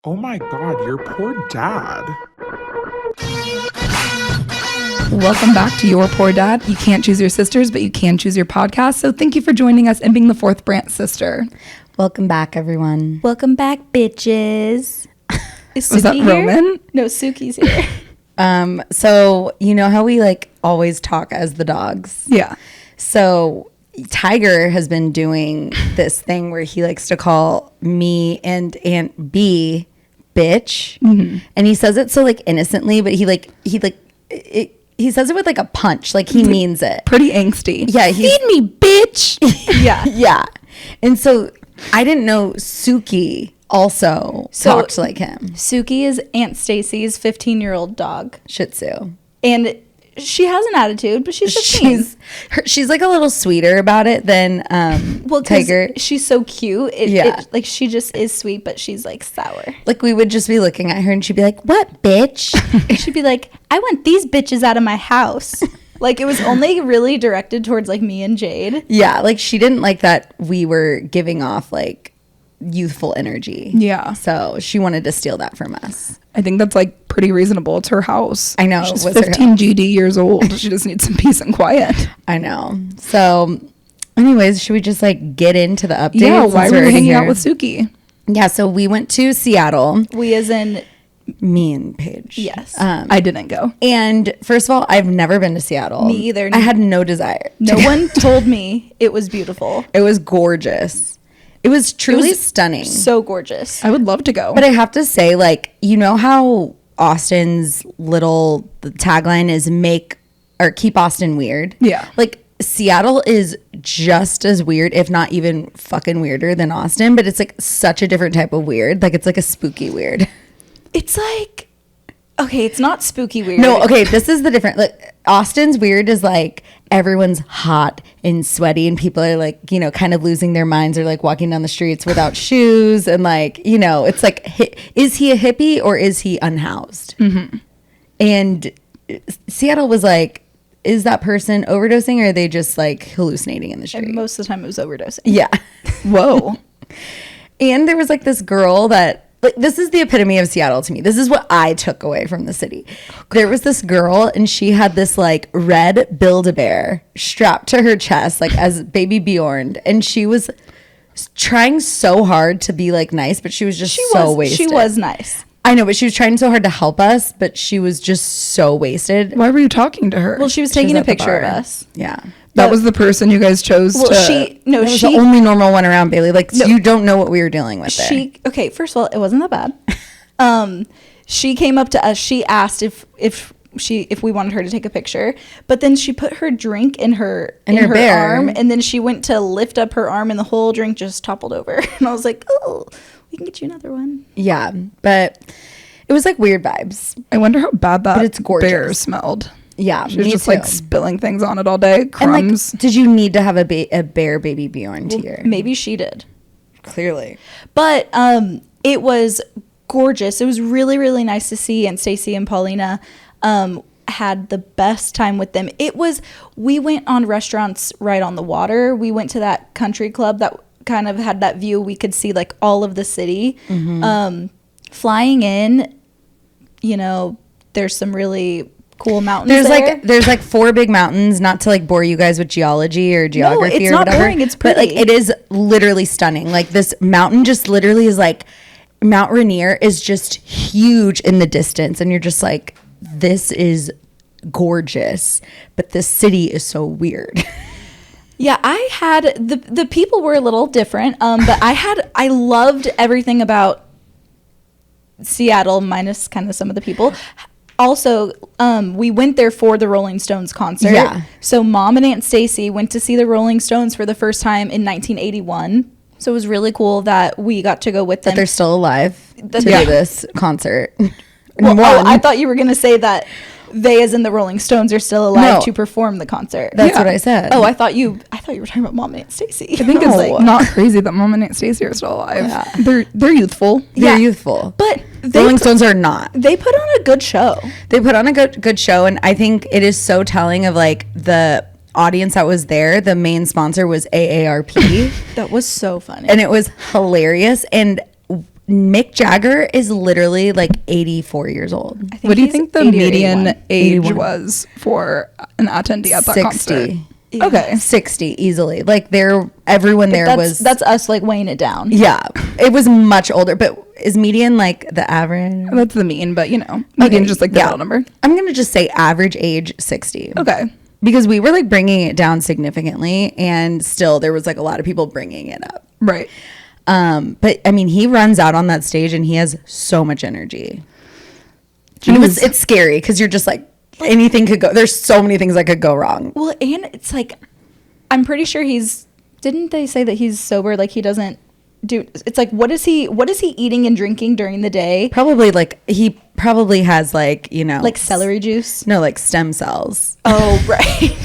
Oh my God, your poor dad. Welcome back to Your Poor Dad. You can't choose your sisters, but you can choose your podcast. So thank you for joining us and being the fourth Brant sister. Welcome back, everyone. Welcome back, bitches. Was that here? Roman? No, Suki's here. So you know how we like always talk as the dogs? Yeah. So Tiger has been doing this thing where he likes to call me and Aunt B bitch. Mm-hmm. And he says it so like innocently, but he says it with like a punch, like he means it. Pretty angsty. Yeah, Feed me, bitch. Yeah. yeah. And so I didn't know Suki also talked like him. Suki is Aunt Stacy's 15-year-old dog. Shih Tzu. And she has an attitude, but she's 15. She's like a little sweeter about it than Tiger. She's so cute. Like she just is sweet, but she's like sour. Like we would just be looking at her and she'd be like, "What, bitch?" She'd be like, "I want these bitches out of my house." Like it was only really directed towards like me and Jade. Yeah, like she didn't like that we were giving off like youthful energy. Yeah. So she wanted to steal that from us. I think that's like pretty reasonable. It's her house. I know. She's it was 15 GD years old. She just needs some peace and quiet. I know. So anyways, should we just like get into the updates? Yeah, why were we hanging out with Suki? Yeah, so we went to Seattle. We as in Me and Paige. yes. I didn't go. And first of all, I've never been to Seattle. Me either. I had no desire. No one told me it was beautiful. It was gorgeous. It was truly stunning. So gorgeous. I would love to go. But I have to say, like, you know how Austin's little tagline is keep Austin weird? Yeah. Like, Seattle is just as weird, if not even fucking weirder than Austin, but it's like such a different type of weird. Like, it's like a spooky weird. It's like, okay, it's not spooky weird. No, okay, this is the different. Like, Austin's weird is like everyone's hot and sweaty and people are like, you know, kind of losing their minds or like walking down the streets without shoes. And like, you know, it's like, is he a hippie or is he unhoused? Mm-hmm. And Seattle was like, is that person overdosing or are they just like hallucinating in the street? And most of the time it was overdosing. Yeah. Whoa. And there was like this girl that, like, this is the epitome of Seattle to me. This is what I took away from the city. There was this girl and she had this like red Build-A-Bear strapped to her chest, like as baby Bjorn. And she was trying so hard to be like nice, but she was just wasted. She was nice. I know, but she was trying so hard to help us, but she was just so wasted. Why were you talking to her? Well, she was taking a at the picture of bar. us. Yeah. that was the person you guys chose Well, to... she That was the only normal one around, Baily. Like, you don't know what we were dealing with there. Okay, first of all, it wasn't that bad. She came up to us. She asked if we wanted her to take a picture, but then she put her drink in her bear. arm, and then she went to lift up her arm, and the whole drink just toppled over. And I was like, "Oh, we can get you another one." Yeah, but it was like weird vibes. I wonder how bad that it's gorgeous. bear smelled. Yeah, She was me just too. like spilling things on it all day. And Crumbs. like, did you need to have a bear baby Bjorn here? Maybe she did, Clearly. but it was gorgeous. It was really, really nice to see, and Stacy and Paulina had the best time with them. We went on restaurants right on the water. We went to that country club that kind of had that view. We could see like all of the city. Mm-hmm. Flying in, you know, there's some really cool mountains There's like 4 big mountains, not to like bore you guys with geology or geography it's or not whatever. boring, it's But like pretty. it is literally stunning. Like this mountain just literally is like Mount Rainier is just huge in the distance and you're just like, this is gorgeous, but this city is so weird. Yeah, I had the people were a little different, but I loved everything about Seattle minus kind of some of the people. Also, we went there for the Rolling Stones concert. Yeah. So Mom and Aunt Stacy went to see the Rolling Stones for the first time in 1981. So it was really cool that we got to go with them. That they're still alive to do this concert. Well, I thought you were going to say that they, as in the Rolling Stones, are still alive to perform the concert. That's what I said. Oh, I thought you were talking about Mom and Aunt Stacy. I think it's like not crazy that Mom and Aunt Stacey are still alive. Yeah. They're youthful. They're youthful. But Rolling Stones are not. They put on a good show. They put on a good show, and I think it is so telling of like the audience that was there. The main sponsor was AARP. That was so funny. And it was hilarious. And Mick Jagger is literally like 84 years old. I think What do you he's think the 80 or median 81. age 81. was for an attendee at that 60. concert? Yeah. Okay. 60 easily. Like everyone there That's us like weighing it down. yeah, it was much older. But is median like the average? That's the mean, but median just like the middle number. I'm gonna just say average age 60. Okay. Because we were like bringing it down significantly, and still there was like a lot of people bringing it up. Right. But I mean, he runs out on that stage and he has so much energy. Jeez. And it's scary because you're just like anything could go. There's so many things that could go wrong. Well, and it's like, I'm pretty sure didn't they say that he's sober? Like he doesn't do, it's like, what is he eating and drinking during the day? Probably like he probably has like, Like celery juice? no, like stem cells. Oh, right.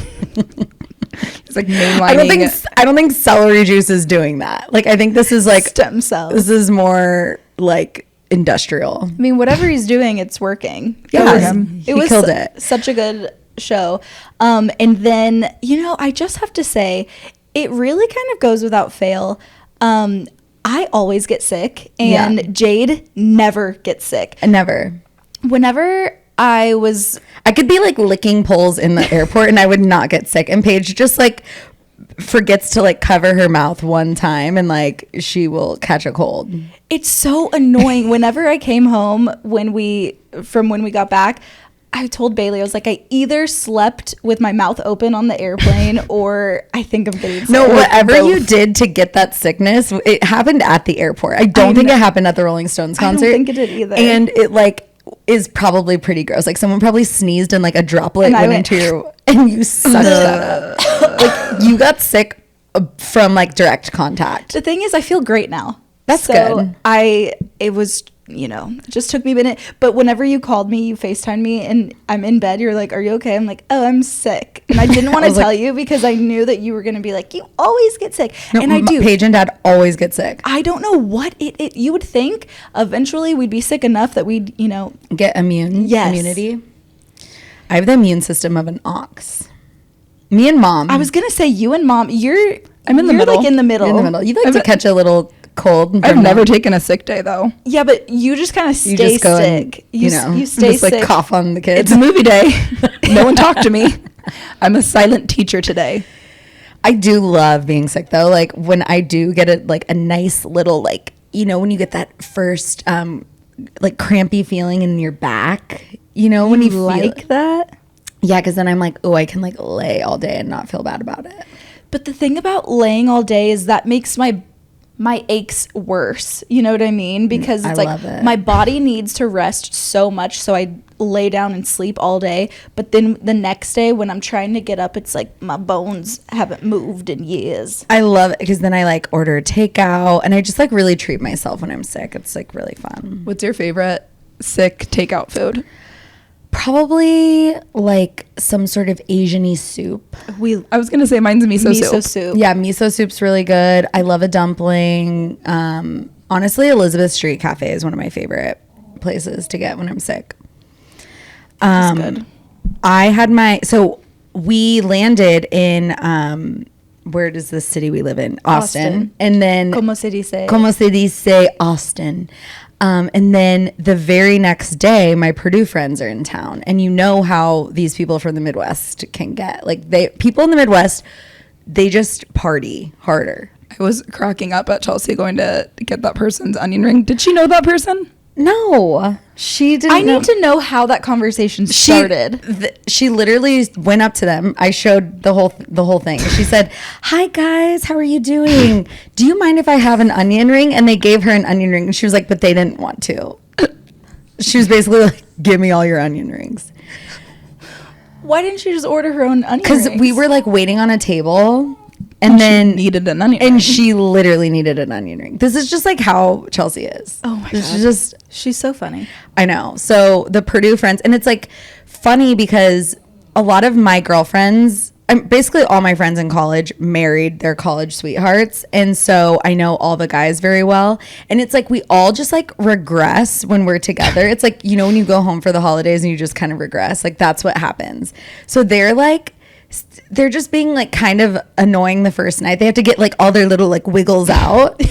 It's like mainlining. I don't think celery juice is doing that. Like I think this is like Stem cells. this is more like industrial. I mean, whatever he's doing, it's working. Yeah, he It was killed it. such a good show. And then, I just have to say, it really kind of goes without fail. I always get sick, and Yeah. Jade never gets sick. Never. Whenever I could be like licking poles in the airport and I would not get sick. And Paige just like forgets to like cover her mouth one time and like she will catch a cold. it's so annoying. Whenever I came home when we got back, I told Baily, I was like, I either slept with my mouth open on the airplane or I think I'm getting sick. No, Or whatever both. you did to get that sickness, it happened at the airport. I don't think it happened at the Rolling Stones I don't concert. think it did either. And it like is probably pretty gross. Like someone probably sneezed and like a droplet And I went went, into your and you sucked that up. Like you got sick from like direct contact. The thing is, I feel great now. That's so good. It was, it just took me a minute. But whenever you called me, you FaceTimed me, and I'm in bed, you're like, are you okay? I'm like, oh, I'm sick. And I didn't want to was tell like- you because I knew that you were going to be like, you always get sick. No, and I do. Paige and Dad always get sick. I don't know what it you would think eventually we'd be sick enough that we'd, Get Yes. immunity. I have the immune system of an ox. Me and Mom. I was going to say you and Mom, I'm in the middle. like in the middle. in the middle. You like to catch a little cold. I've never taken a sick day though. Yeah, but you just kind of You stay just go and, sick. You stay just sick. like cough on the kids. It's a movie day. No one talked to me. I'm a silent teacher today. I do love being sick though. Like when I do get a nice little like when you get that first like crampy feeling in your back. When you like feel that? Yeah, because then I'm like, oh, I can like lay all day and not feel bad about it. But the thing about laying all day is that makes my aches worse. You know what I mean? Because it's I like love it. my body needs to rest so much, so I lay down and sleep all day. But then the next day when I'm trying to get up, it's like my bones haven't moved in years. I love it because then I like order takeout and I just like really treat myself when I'm sick. It's like really fun. What's your favorite sick takeout food? Probably like some sort of Asian-y soup. I was gonna say mine's miso soup. soup. Yeah, miso soup's really good. I love a dumpling. Honestly, Elizabeth Street Cafe is one of my favorite places to get when I'm sick. That's good. I had we landed in where does the city we live in? Austin. And then Como se dice? Como se dice Austin. And then the very next day, my Purdue friends are in town, and you know how these people from the Midwest can get. Like people in the Midwest, they just party harder. I was cracking up at Chelsea going to get that person's onion ring. Did she know that person? No, she didn't. I need to know how that conversation started. She literally went up to them. I showed the whole thing. She said, "Hi guys, how are you doing? Do you mind if I have an onion ring?" And they gave her an onion ring. And she was like, "But they didn't want to." She was basically like, "Give me all your onion rings." Why didn't she just order her own onion Because rings? we were like waiting on a table, and then she needed an onion ring. and she literally needed an onion ring. This is just like how Chelsea is. Oh my This God. is just. She's so funny. I know. So the Purdue friends, and it's like funny because a lot of my girlfriends, basically all my friends in college married their college sweethearts. And so I know all the guys very well. And it's like we all just like regress when we're together. It's like, when you go home for the holidays and you just kind of regress, like that's what happens. So they're just being like kind of annoying the first night. They have to get like all their little like wiggles out.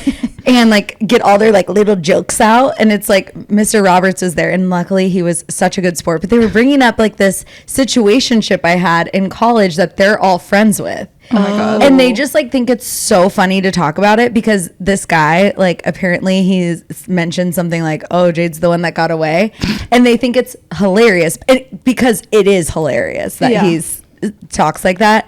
and like get all their like little jokes out. And it's like Mr. Roberts was there, and luckily he was such a good sport. But they were bringing up like this situationship I had in college that they're all friends with. Oh my God. And they just like think it's so funny to talk about it because this guy, like, apparently he's mentioned something like, oh, Jade's the one that got away. And they think it's hilarious because it is hilarious that he's talks like that.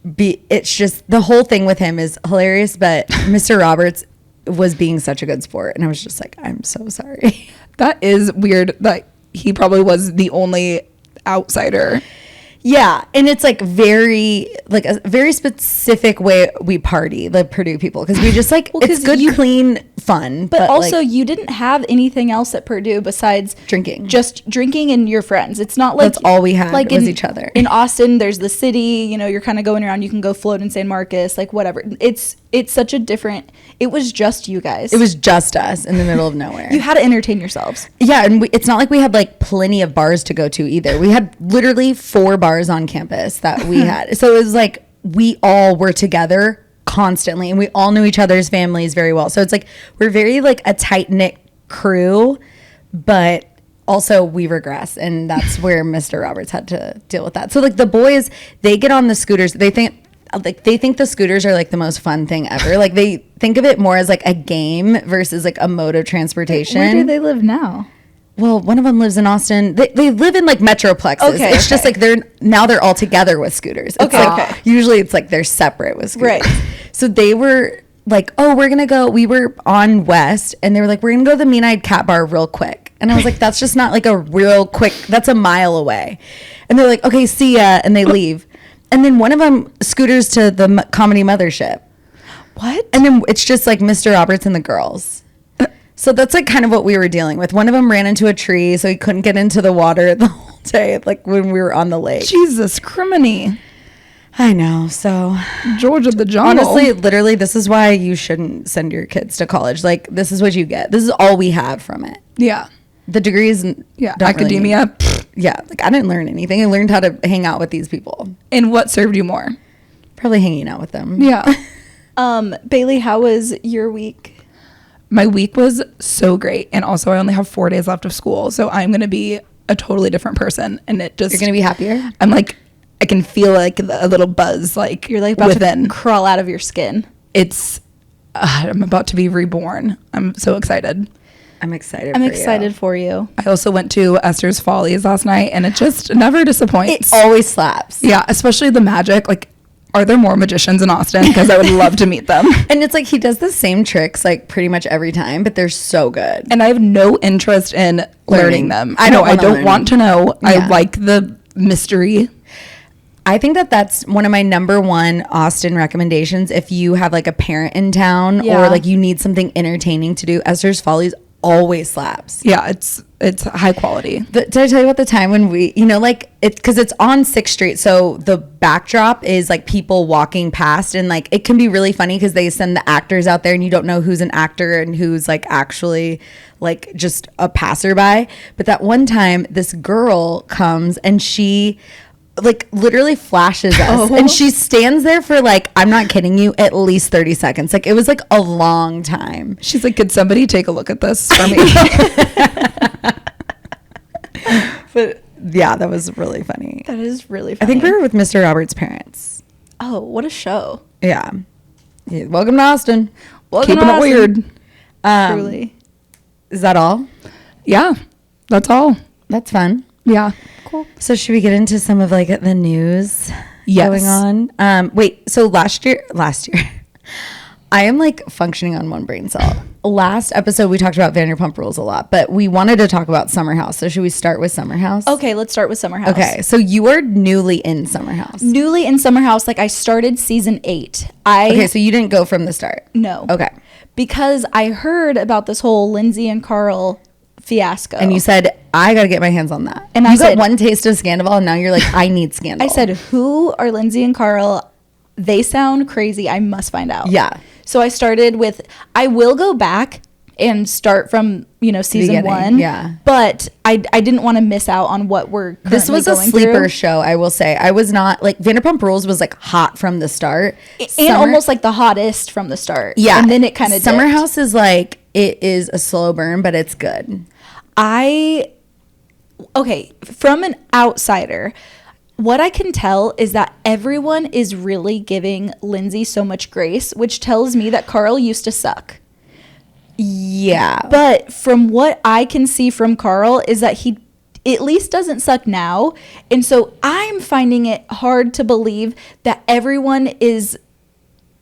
It's just the whole thing with him is hilarious, but Mr. Roberts was being such a good sport. And I was just like, I'm so sorry. That is weird that he probably was the only outsider. Yeah, and it's like a very specific way we party, the Purdue people, because we just like it's good, clean fun. But also, like, you didn't have anything else at Purdue besides drinking. Just drinking and your friends. It's not like that's all we had like was each other. In Austin, there's the city. You know, you're kind of going around. You can go float in San Marcos, like whatever. It's such a different. It was just you guys. It was just us in the middle of nowhere. You had to entertain yourselves. Yeah, and it's not like we had like plenty of bars to go to either. We had literally 4 bars on campus that we had. So it was like we all were together constantly, and we all knew each other's families very well. So it's like we're very like a tight-knit crew, but also we regress, and that's where Mr. Roberts had to deal with that. So like the boys, they get on the scooters. They think the scooters are like the most fun thing ever. Like they think of it more as like a game versus like a mode of transportation. Where do they live now? Well, one of them lives in Austin. They live in like metroplexes. Okay, it's just like they're all together with scooters. It's Okay, like, okay. Usually it's like they're separate with scooters. Right. So they were like, oh, we're gonna go. We were on West, and they were like, we're gonna go to the Mean-Eyed Cat Bar real quick. And I was like, that's just not like a real quick. That's a mile away. And they're like, okay, see ya, and they leave. And then one of them scooters to the Comedy Mothership. What? And then it's just like Mr. Roberts and the girls. So that's like kind of what we were dealing with. One of them ran into a tree, so he couldn't get into the water the whole day, like when we were on the lake. Jesus criminy. I know. So Georgia the jungle. honestly, literally, this is why you shouldn't send your kids to college. Like, this is what you get. This is all we have from it. Yeah. The degrees, Yeah. don't really Academia. need- yeah. Like, I didn't learn anything. I learned how to hang out with these people. And what served you more? Probably hanging out with them. Yeah. Baily, how was your week? My week was so great. And also, I only have 4 days left of school. So I'm going to be a totally different person. And it just. You're going to be happier? I'm like, I can feel like a little buzz, like You're like about within. to crawl out of your skin. I'm about to be reborn. I'm so excited. I'm excited I'm for excited you. for you. I also went to Esther's Follies last night, and it just never disappoints. It always slaps. Yeah, especially the magic. Like, are there more magicians in Austin? Because I would love to meet them. And it's like he does the same tricks like pretty much every time, but they're so good. And I have no interest in learning them. I don't wanna want to know. Yeah. I like the mystery. I think that's one of my number one Austin recommendations. If you have like a parent in town Yeah. or like you need something entertaining to do, Esther's Follies always slaps. Yeah, it's high quality. Did I tell you about the time when we, like it's because it's on 6th Street. So the backdrop is like people walking past, and like it can be really funny because they send the actors out there and you don't know who's an actor and who's like actually like just a passerby. But that one time this girl comes and she like literally flashes us and she stands there for like, I'm not kidding you, at least 30 seconds. Like it was like a long time. She's like, could somebody take a look at this for me? But yeah, that was really funny. That is really I funny. think we were with Mr. Roberts' parents. Oh, what a show. Yeah. Welcome to Austin. Welcome Keeping to it Austin. weird. Truly. Is that all? Yeah, that's all. That's fun. Yeah. Cool. So should we get into some of like the news Yes. going on? Wait, so last year, I am like functioning on one brain cell. Last episode we talked about Vanderpump Rules a lot, but we wanted to talk about Summer House. So should we start with Summer House? Okay, let's start with Summer House. Okay, so you are newly in Summer House. Newly in Summer House, like I started season 8. Okay, so you didn't go from the start. No. Okay. Because I heard about this whole Lindsey and Carl fiasco. And you said, I got to get my hands on that. And you I got said- one taste of Scandal, and now you're like, I need Scandal. I said, who are Lindsey and Carl? They sound crazy. I must find out. Yeah. So I started with, I will go back and start from, season Beginning, one. yeah. But I didn't want to miss out on what we're currently This was a going sleeper through. show, I will say. I was not like Vanderpump Rules was like hot from the start. And almost like the hottest from the start. Yeah. And then it kind of Summer House is like, it is a slow burn, but it's good. Okay, from an outsider, what I can tell is that everyone is really giving Lindsey so much grace, which tells me that Carl used to suck. Yeah. But from what I can see from Carl is that he at least doesn't suck now. And so I'm finding it hard to believe that everyone is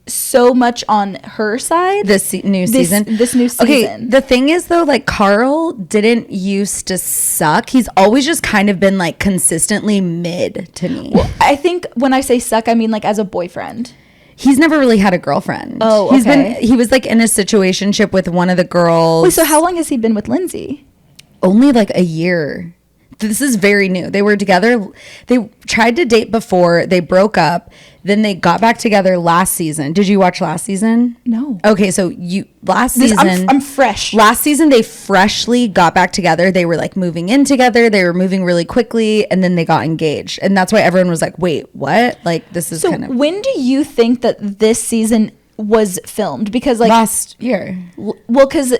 so much on her side. This new season. This new season. Okay, the thing is though, like Carl didn't used to suck. He's always just kind of been like consistently mid to me. Well, I think when I say suck, I mean like as a boyfriend. He's never really had a girlfriend. Oh, okay. He was like in a situationship with one of the girls. Wait, so how long has he been with Lindsey? Only like a year. This is very new. They were together. They tried to date before. They broke up. Then they got back together last season. Did you watch last season? No. Okay, so last season. I'm fresh. Last season, they freshly got back together. They were like moving in together. They were moving really quickly, and then they got engaged. And that's why everyone was like, "Wait, what? Like this is So kind of when do you think that this season was filmed? Because like last year." well, because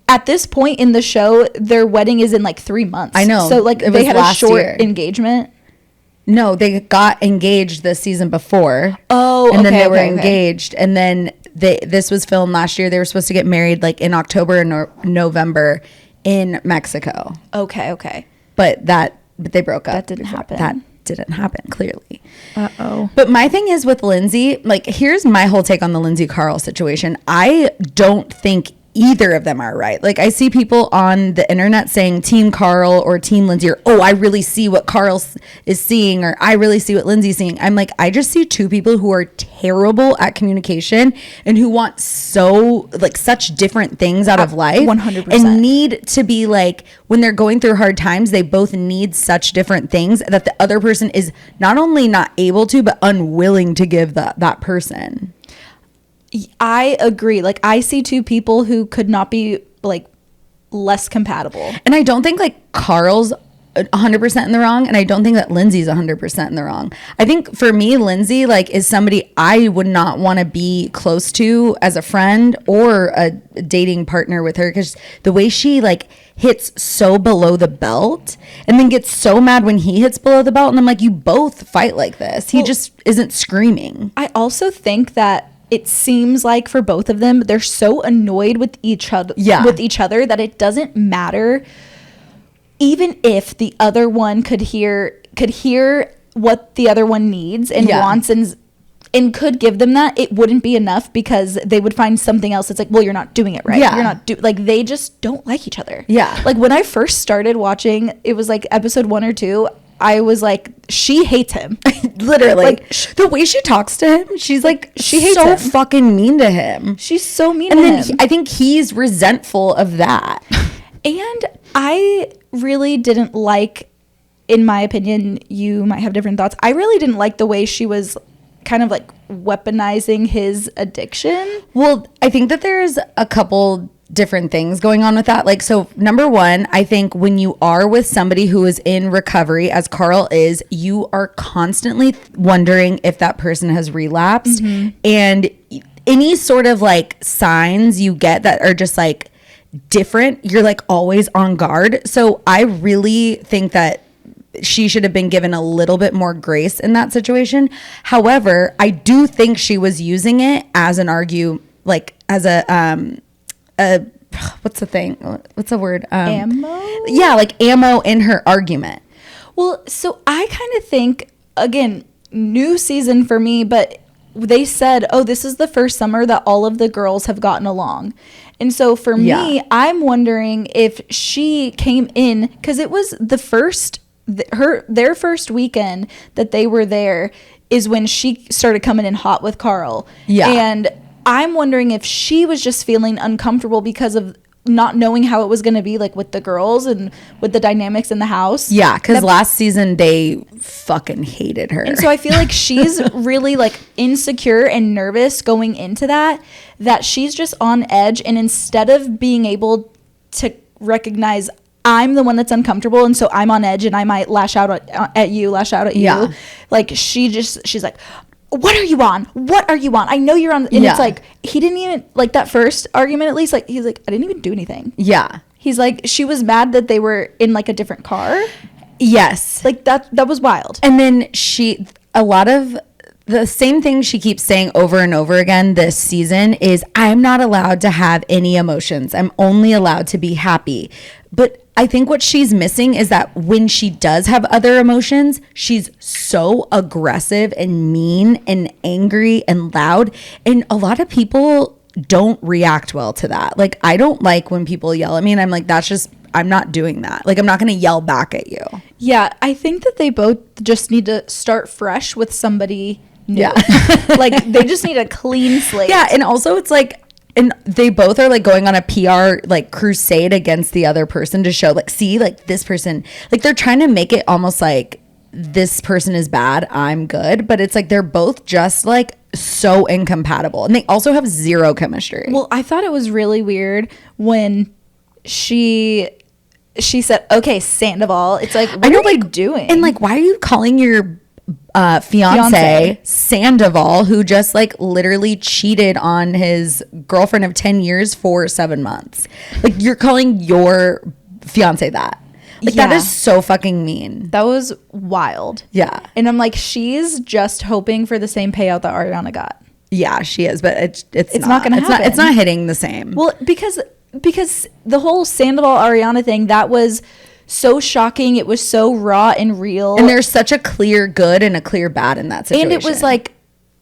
at this point in the show, their wedding is in like 3 months. I know. So like It they was had a last short year. engagement. No, they got engaged the season before. Oh, and then okay, they were okay, okay. engaged, and then this was filmed last year. They were supposed to get married like in October and November in Mexico, Okay. but they broke up. That didn't happen. That didn't happen, clearly. Uh-oh. But my thing is with Lindsey, like here's my whole take on the Lindsey Carl situation. I don't think either of them are right. Like I see people on the internet saying team Carl or team Lindsey, or I really see what Carl is seeing, or I really see what Lindsey's seeing. I'm like, I just see two people who are terrible at communication and who want such different things out of life 100%. and need to be like, when they're going through hard times, they both need such different things that the other person is not only not able to, but unwilling to give that person. I agree. Like I see two people who could not be like less compatible. And I don't think like Carl's 100% in the wrong, and I don't think that Lindsey's 100% in the wrong. I think for me, Lindsey like is somebody I would not want to be close to as a friend or a dating partner with her, because the way she like hits so below the belt and then gets so mad when he hits below the belt, and I'm like, you both fight like this. He just isn't screaming. I also think that it seems like for both of them, they're so annoyed with each other that it doesn't matter. Even if the other one could hear what the other one needs and wants and could give them that, it wouldn't be enough, because they would find something else that's like, well, you're not doing it right. Yeah. You're not like they just don't like each other. Yeah. Like when I first started watching, it was like episode 1 or 2. I was like, she hates him. Literally. Like the way she talks to him, she's like, she hates so him. fucking mean to him. She's so mean And to then him. I think he's resentful of that. And I really didn't like, in my opinion, you might have different thoughts, I really didn't like the way she was kind of like weaponizing his addiction. Well, I think that there's a couple different things going on with that. Like, so number one, I think when you are with somebody who is in recovery, as Carl is, you are constantly wondering if that person has relapsed. Mm-hmm. And any sort of like signs you get that are just like different, you're like always on guard. So I really think that she should have been given a little bit more grace in that situation. However, I do think she was using it as an like as a what's the thing? What's the word? Ammo? Yeah, like ammo in her argument. Well, so I kind of think, again, new season for me, but they said, oh, this is the first summer that all of the girls have gotten along. And so for me, I'm wondering if she came in, because it was the first, their first weekend that they were there is when she started coming in hot with Carl. Yeah. And I'm wondering if she was just feeling uncomfortable because of not knowing how it was going to be like with the girls and with the dynamics in the house. Yeah, because last season they fucking hated her. And so I feel like she's really like insecure and nervous going into that she's just on edge. And instead of being able to recognize I'm the one that's uncomfortable and so I'm on edge and I might lash out at you, like she's like, what are you on? What are you on? I know you're on. And it's like, he didn't even, like that first argument at least, like he's like, I didn't even do anything. Yeah. He's like, she was mad that they were in like a different car. Yes. Like that was wild. And then a lot of the same thing she keeps saying over and over again this season is, I'm not allowed to have any emotions. I'm only allowed to be happy. But I think what she's missing is that when she does have other emotions, she's so aggressive and mean and angry and loud. And a lot of people don't react well to that. Like, I don't like when people yell at me and I'm like, I'm not doing that. Like, I'm not going to yell back at you. Yeah, I think that they both just need to start fresh with somebody new. Yeah. Like, they just need a clean slate. Yeah, and also it's like, and they both are like going on a PR like crusade against the other person to show like, see, like this person, like they're trying to make it almost like this person is bad, I'm good. But it's like they're both just like so incompatible. And they also have zero chemistry. Well, I thought it was really weird when she said, okay, Sandoval. It's like, what are you doing? And like, why are you calling your fiance Sandoval, who just like literally cheated on his girlfriend of 10 years for 7 months? Like, you're calling your fiance that. Like, that is so fucking mean. That was wild. Yeah. And I'm like, she's just hoping for the same payout that Ariana got. Yeah, she is, but it's not gonna happen. It's not hitting the same. Well, because the whole Sandoval Ariana thing, that was so shocking. It was so raw and real. And there's such a clear good and a clear bad in that situation. And it was like,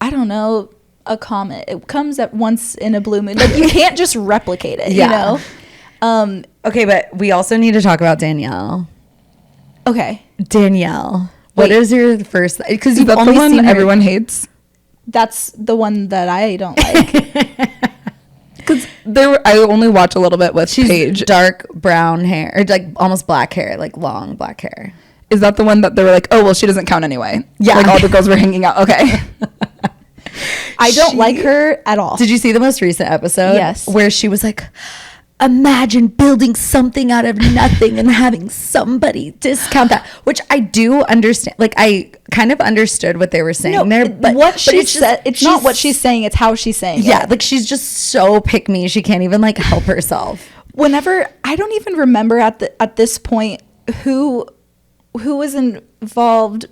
I don't know, a comet. It comes at once in a blue moon. Like, you can't just replicate it, you know? Okay, but we also need to talk about Danielle. Okay. Danielle. What is your first... Because you've That's only the one seen her... everyone hates. That's the one that I don't like. Because I only watch a little bit with Paige. Dark brown hair, or like almost black hair, like long black hair. Is that the one that they were like, oh, well, she doesn't count anyway? Yeah. Like all the girls were hanging out. Okay. I don't like her at all. Did you see the most recent episode? Yes. Where she was like, imagine building something out of nothing and having somebody discount that, which I do understand. Like, I kind of understood what they were saying there, but what she said, it's not what she's saying, it's how she's saying it. Yeah, like she's just so pick me, she can't even like help herself. Whenever, I don't even remember at this point who was involved.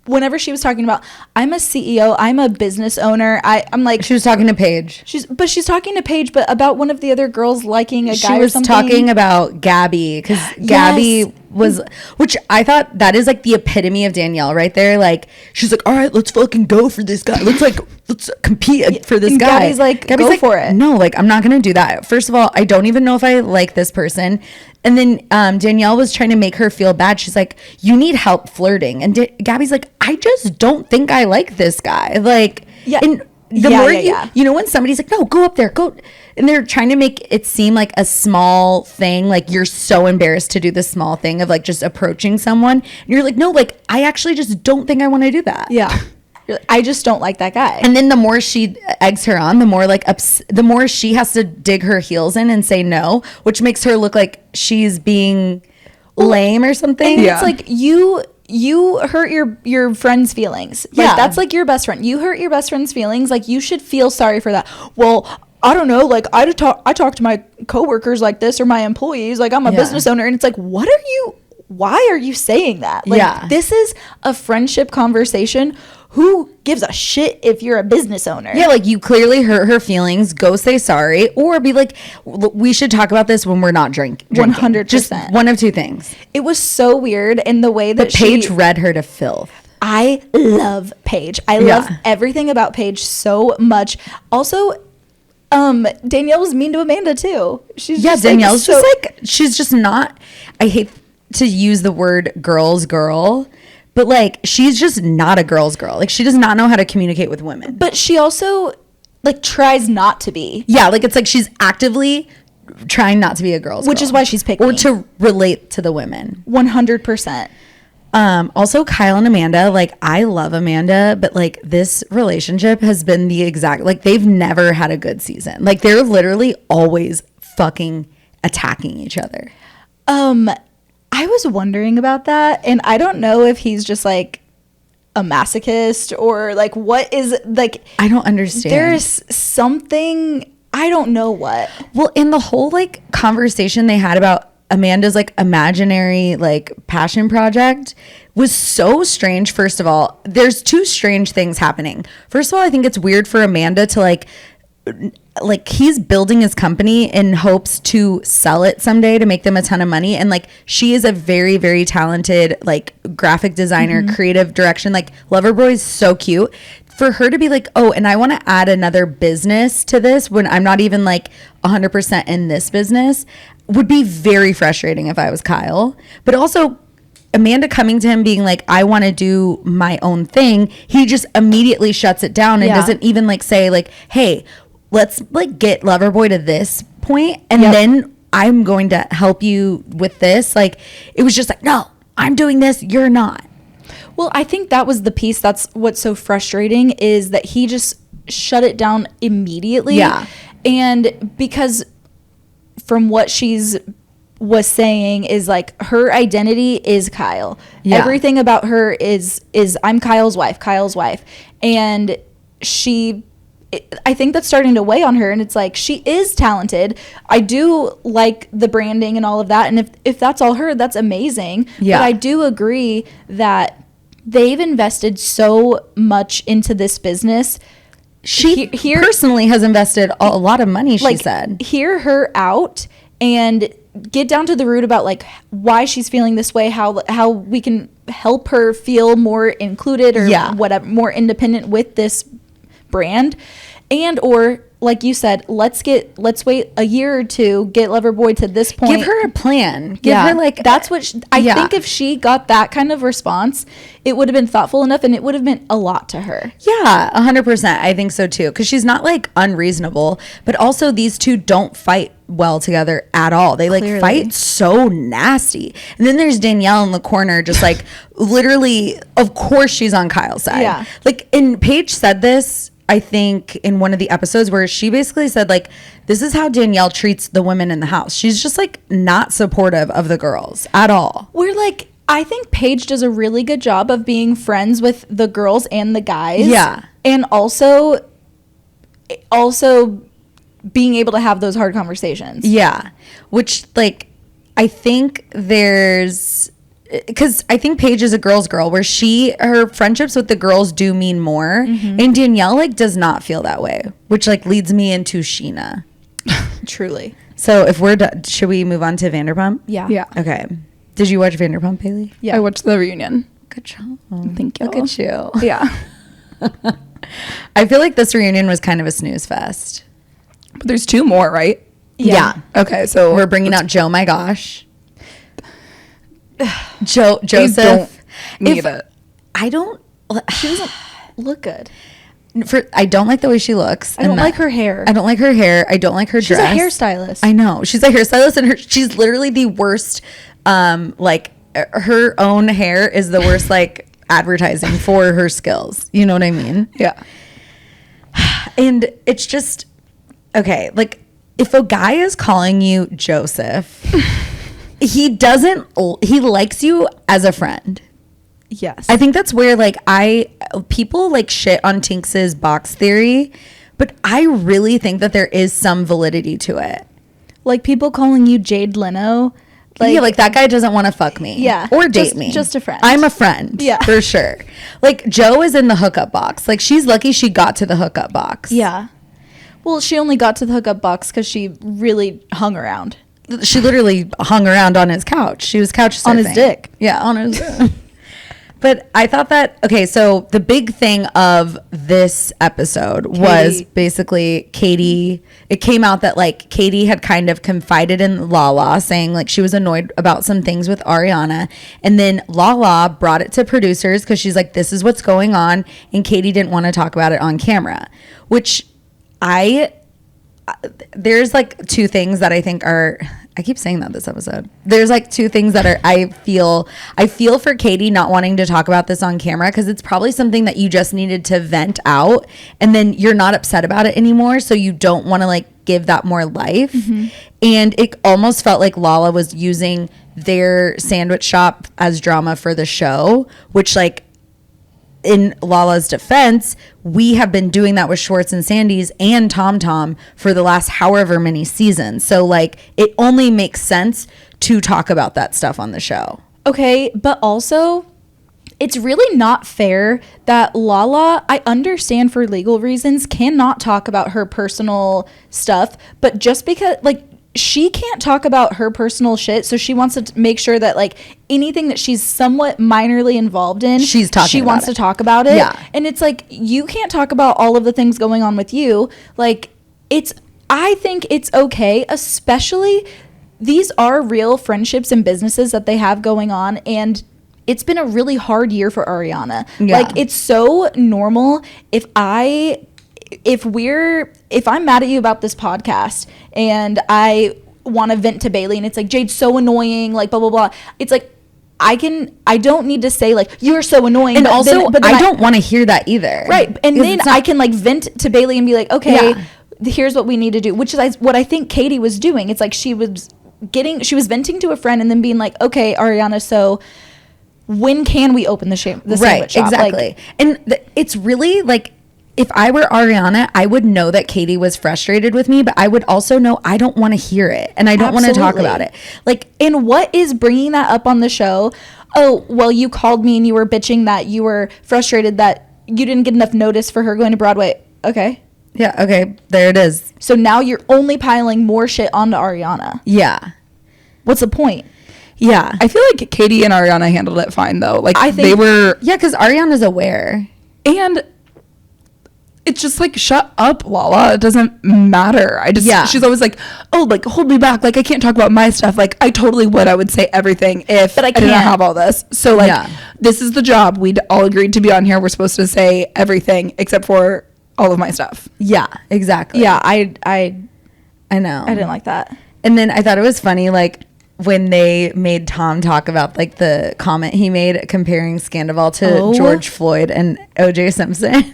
Whenever she was talking about, I'm a CEO, I'm a business owner, I'm like... She was talking to Paige. She's talking to Paige, but about one of the other girls liking a guy or something. She was talking about Gabby, because Gabby was... Which I thought that is like the epitome of Danielle right there. Like, she's like, all right, let's fucking go for this guy. Let's compete for this and guy. Gabby's like, go for it. No, like, I'm not going to do that. First of all, I don't even know if I like this person. And then Danielle was trying to make her feel bad. She's like, you need help flirting. And Gabby's like, I just don't think I like this guy. Like, yeah. And the more you know, when somebody's like, no, go up there, go. And they're trying to make it seem like a small thing. Like, you're so embarrassed to do the small thing of like just approaching someone. And you're like, no, like, I actually just don't think I want to do that. Yeah. I just don't like that guy. And then the more she eggs her on, the more like the more she has to dig her heels in and say no, which makes her look like she's being lame or something. And it's like you hurt your friend's feelings. Like, that's like your best friend. You hurt your best friend's feelings. Like, you should feel sorry for that. Well, I don't know. Like, I talk to my coworkers like this, or my employees. Like, I'm a business owner, and it's like, why are you saying that? Like, this is a friendship conversation. Who gives a shit if you're a business owner? Yeah, like, you clearly hurt her feelings. Go say sorry, or be like, we should talk about this when we're not drinking. 100%. Just one of two things. It was so weird in the way that Paige read her to filth. I love Paige. I love everything about Paige so much. Also, Danielle was mean to Amanda too. She's just Danielle's just like, she's just not. I hate to use the word girl's girl. But, like, she's just not a girl's girl. Like, she does not know how to communicate with women. But she also, like, tries not to be. Yeah, like, it's like she's actively trying not to be a girl's Which girl. is why she's picked or me. to relate to the women. 100%. Also Kyle and Amanda, like I love Amanda, but like this relationship has been the exact, like they've never had a good season. Like they're literally always fucking attacking each other. I was wondering about that, and I don't know if he's just like a masochist or like what is like. I don't understand. There's something, I don't know what. Well, in the whole like conversation they had about Amanda's like imaginary like passion project was so strange. First of all, there's two strange things happening. First of all, I think it's weird for Amanda to like he's building his company in hopes to sell it someday to make them a ton of money, and like she is a very, very talented like graphic designer, creative direction. Like Loverboy is so cute. For her to be like, oh, and I want to add another business to this when I'm not even like 100% in this business would be very frustrating if I was Kyle. But also Amanda coming to him being like, I want to do my own thing. He just immediately shuts it down and doesn't even like say like, hey, let's like get Loverboy to this point and then I'm going to help you with this. Like it was just like, no, I'm doing this, you're not. Well, I think that was the piece that's what's so frustrating is that he just shut it down immediately. Yeah. And because from what she's was saying is like her identity is Kyle. Yeah. Everything about her is I'm Kyle's wife. And I think that's starting to weigh on her, and it's like she is talented. I do like the branding and all of that, and if that's all her, that's amazing. Yeah. But I do agree that they've invested so much into this business. She personally has invested a lot of money, she said. Hear her out and get down to the root about like why she's feeling this way, how we can help her feel more included or whatever, more independent with this brand. And or like you said, let's wait a year or two, get Loverboy to this point. Give her a plan. Give her like that's what I think if she got that kind of response, it would have been thoughtful enough and it would have meant a lot to her. Yeah, 100%. I think so too. Because she's not like unreasonable, but also these two don't fight well together at all. They like fight so nasty. And then there's Danielle in the corner, just like literally, of course she's on Kyle's side. Yeah. Like, and Paige said this, I think, in one of the episodes where she basically said like, this is how Danielle treats the women in the house. She's just like not supportive of the girls at all. We're like, I think Paige does a really good job of being friends with the girls and the guys. Yeah. And also being able to have those hard conversations. Yeah. Which like, I think there's, because I think Paige is a girl's girl where her friendships with the girls do mean more. And Danielle like does not feel that way, which like leads me into Sheena. Truly. So if we're done, should we move on to Vanderpump? Yeah. Okay. Did you watch Vanderpump, Baily? Yeah. I watched the reunion. Good job. Thank you. Look at you. Yeah. I feel like this reunion was kind of a snooze fest. But there's two more, right? Yeah. Okay, so We're bringing out Joe My Gosh. Joseph. Don't need it. I don't. She doesn't look good. I don't like the way she looks. I don't like her hair. I don't like her hair. I don't like her She's dress. a hairstylist. I know. She's a hairstylist, and she's literally the worst. Like her own hair is the worst. Like advertising for her skills. You know what I mean? Yeah. And it's just okay. Like if a guy is calling you Joseph, he likes you as a friend. Yes. I think that's where like people like shit on Tinks's box theory, but I really think that there is some validity to it. Like people calling you Jade Leno. Like that guy doesn't want to fuck me. Yeah. Or date me. Just a friend. I'm a friend. Yeah. For sure. Like Joe is in the hookup box. Like she's lucky she got to the hookup box. Yeah. Well, she only got to the hookup box because she really hung around. She literally hung around on his couch. She was couch surfing. On his dick. Yeah, on his But I thought that, okay, so the big thing of this episode was basically Katie. It came out that like Katie had kind of confided in Lala, saying like she was annoyed about some things with Ariana. And then Lala brought it to producers because she's like, this is what's going on. And Katie didn't want to talk about it on camera, which I there's like two things that I think are, I keep saying that this episode. There's like two things that are, I feel for Katie not wanting to talk about this on camera, because it's probably something that you just needed to vent out, and then you're not upset about it anymore, so you don't want to like give that more life. Mm-hmm. And it almost felt like Lala was using their sandwich shop as drama for the show, which, like, in Lala's defense, we have been doing that with Schwartz and Sandy's and Tom Tom for the last however many seasons. So like, it only makes sense to talk about that stuff on the show. Okay, but also, it's really not fair that Lala, I understand for legal reasons, cannot talk about her personal stuff, but just because, like, she can't talk about her personal shit, so she wants to make sure that like anything that she's somewhat minorly involved in, she wants to talk about it. Yeah. And it's like, you can't talk about all of the things going on with you. Like, I think it's okay, especially these are real friendships and businesses that they have going on, and it's been a really hard year for Ariana. Yeah. Like, it's so normal if I'm mad at you about this podcast and I want to vent to Baily and it's like, Jade's so annoying, like blah, blah, blah. It's like, I don't need to say like, you're so annoying. And also, I don't want to hear that either. Right. And then I can like vent to Baily and be like, okay, here's what we need to do, which is what I think Katie was doing. It's like she was venting to a friend and then being like, okay, Ariana, so when can we open the sandwich shop? Exactly. Like, and it's really like, if I were Ariana, I would know that Katie was frustrated with me, but I would also know I don't want to hear it and I don't want to talk about it. Like, and what is bringing that up on the show? Oh, well, you called me and you were bitching that you were frustrated that you didn't get enough notice for her going to Broadway. Okay. Yeah. Okay. There it is. So now you're only piling more shit onto Ariana. Yeah. What's the point? Yeah. I feel like Katie and Ariana handled it fine though. Like, I think they were. Yeah. Cause Ariana's aware. And it's just like, shut up, Lala. It doesn't matter. She's always like, oh, like, hold me back. Like, I can't talk about my stuff. Like, I totally would. I would say everything if I didn't have all this. So, like, this is the job. We'd all agreed to be on here. We're supposed to say everything except for all of my stuff. Yeah, exactly. Yeah, I know. I didn't like that. And then I thought it was funny, like, when they made Tom talk about, like, the comment he made comparing Scandival to George Floyd and O.J. Simpson.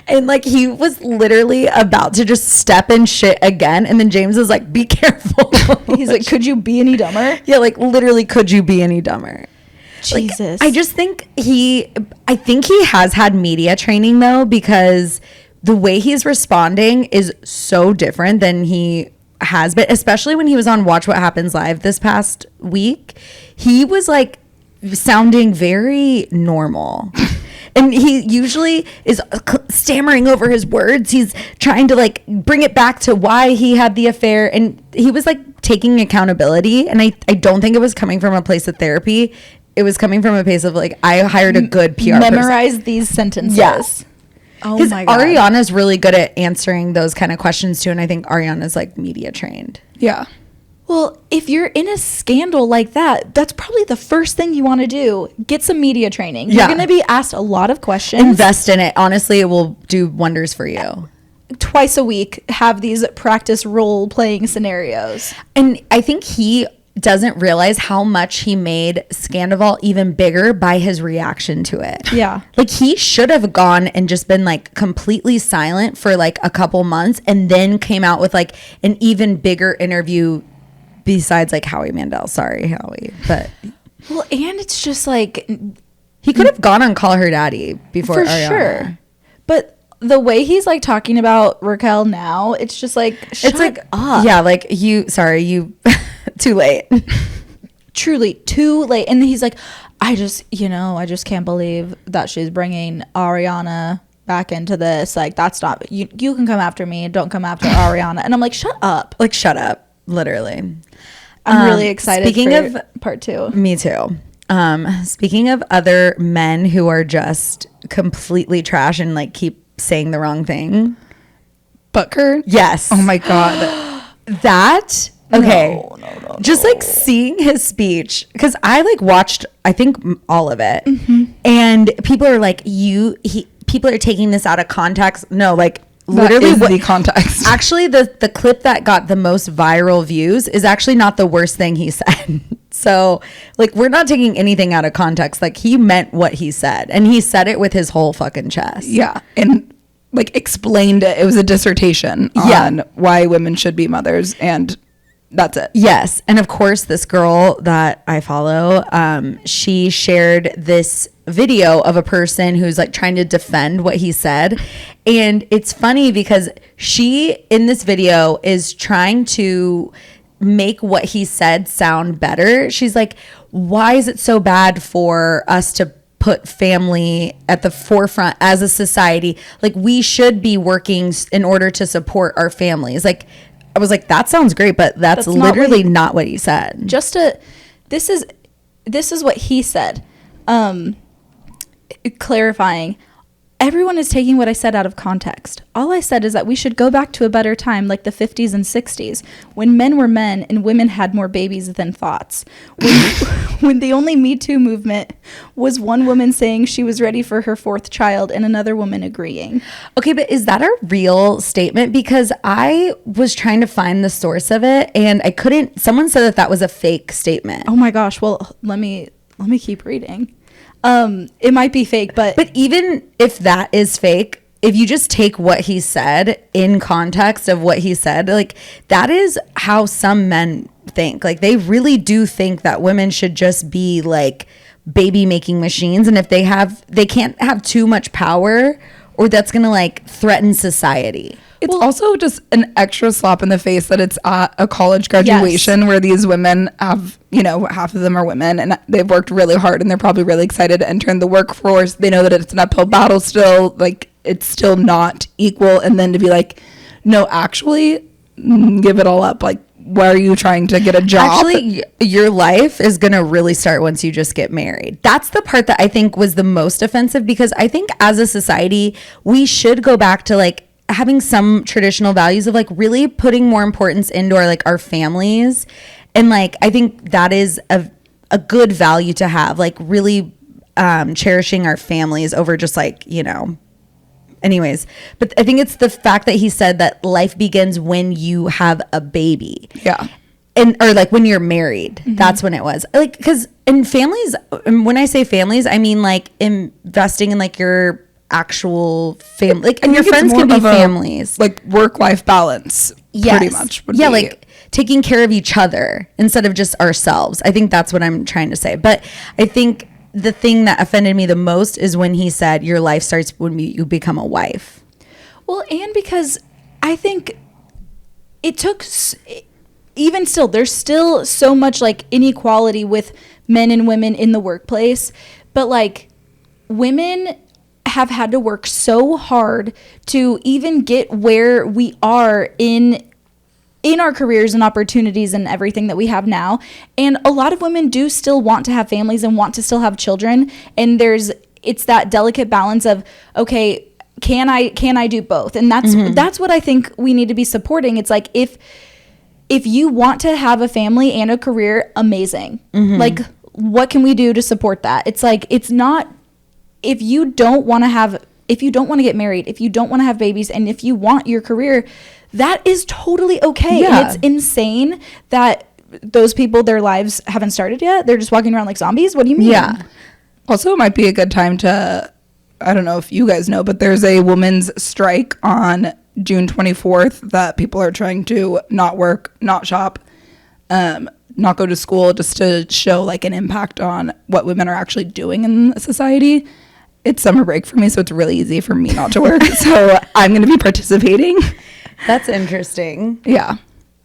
And like, he was literally about to just step in shit again, and then James was like, be careful. He's like, could you be any dumber? Yeah, like, literally, could you be any dumber? Jesus. Like, I just think he has had media training though, because the way he's responding is so different than he has been, especially when he was on Watch What Happens Live this past week. He was like sounding very normal. And he usually is stammering over his words. He's trying to like bring it back to why he had the affair. And he was like taking accountability. And I don't think it was coming from a place of therapy. It was coming from a place of like, I hired a good PR Memorize person. These sentences. Yes. Oh my God. Ariana's really good at answering those kind of questions too. And I think Ariana's like media trained. Yeah. Well, if you're in a scandal like that, that's probably the first thing you want to do. Get some media training. You're going to be asked a lot of questions. Invest in it. Honestly, it will do wonders for you. Twice a week, have these practice role-playing scenarios. And I think he doesn't realize how much he made Scandival even bigger by his reaction to it. Yeah. Like, he should have gone and just been like completely silent for like a couple months and then came out with like an even bigger interview. Besides like Howie Mandel. Sorry, Howie. But well, and it's just like, he could have gone on Call Her Daddy before for Ariana. Sure. But the way he's like talking about Raquel now, it's just like, shut up. Yeah, like you too late. Truly too late. And he's like, I just can't believe that she's bringing Ariana back into this. Like, that's not, you can come after me, don't come after Ariana. And I'm like, shut up. Like, shut up. Literally. I'm really excited for part 2. Me too. Speaking of other men who are just completely trash and like keep saying the wrong thing. Butker? Yes. Oh my God. That, okay. No. Just like seeing his speech, because I like watched, I think, all of it. Mm-hmm. And people are like, people are taking this out of context. No, like, literally the context. Actually, the clip that got the most viral views is actually not the worst thing he said. So, like, we're not taking anything out of context. Like, he meant what he said, and he said it with his whole fucking chest. Yeah, and like explained it. It was a dissertation on why women should be mothers, and that's it. Yes. And of course, this girl that I follow, she shared this video of a person who's like trying to defend what he said. And it's funny because she, in this video, is trying to make what he said sound better. She's like, why is it so bad for us to put family at the forefront as a society? Like, we should be working in order to support our families. Like, I was like, that sounds great, but that's literally not what he said. This is what he said. Clarifying, everyone is taking what I said out of context. All I said is that we should go back to a better time, like the 50s and 60s, when men were men and women had more babies than thoughts. When the only Me Too movement was one woman saying she was ready for her fourth child and another woman agreeing. Okay, but is that a real statement? Because I was trying to find the source of it and I couldn't. Someone said that was a fake statement. Oh my gosh. Well, let me keep reading. It might be fake, but even if that is fake, if you just take what he said in context of what he said, like, that is how some men think. Like, they really do think that women should just be like baby making machines, and if they can't have too much power, or that's gonna like threaten society. It's also just an extra slap in the face that it's at a college graduation where these women have, half of them are women and they've worked really hard and they're probably really excited to enter in the workforce. They know that it's an uphill battle still, like, it's still not equal. And then to be like, no, actually, give it all up. Like, why are you trying to get a job? Actually, your life is going to really start once you just get married. That's the part that I think was the most offensive, because I think as a society, we should go back to like having some traditional values of like really putting more importance into our families. And like, I think that is a good value to have, like really cherishing our families over just like, anyways. But I think it's the fact that he said that life begins when you have a baby. Yeah. Or like when you're married. Mm-hmm. That's when it was. Like, because in families, when I say families, I mean like investing in like your actual family, like, and your friends can be families, like work-life balance. Yes. Pretty much like taking care of each other instead of just ourselves. I think that's what I'm trying to say. But I think the thing that offended me the most is when he said your life starts when you become a wife. Well, and because I think it took, even still, there's still so much like inequality with men and women in the workplace, but like women have had to work so hard to even get where we are in our careers and opportunities and everything that we have now. And a lot of women do still want to have families and want to still have children. And it's that delicate balance of, okay, can I do both? And that's what I think we need to be supporting. It's like, if you want to have a family and a career, amazing. Mm-hmm. Like, what can we do to support that? It's like, it's not, if you don't want to get married, if you don't want to have babies, and if you want your career, that is totally okay. Yeah. And it's insane that those people, their lives haven't started yet. They're just walking around like zombies. What do you mean? Yeah. Also, it might be a good time to, I don't know if you guys know, but there's a women's strike on June 24th that people are trying to not work, not shop, not go to school, just to show like an impact on what women are actually doing in society. It's summer break for me, so it's really easy for me not to work. So I'm going to be participating. That's interesting. Yeah.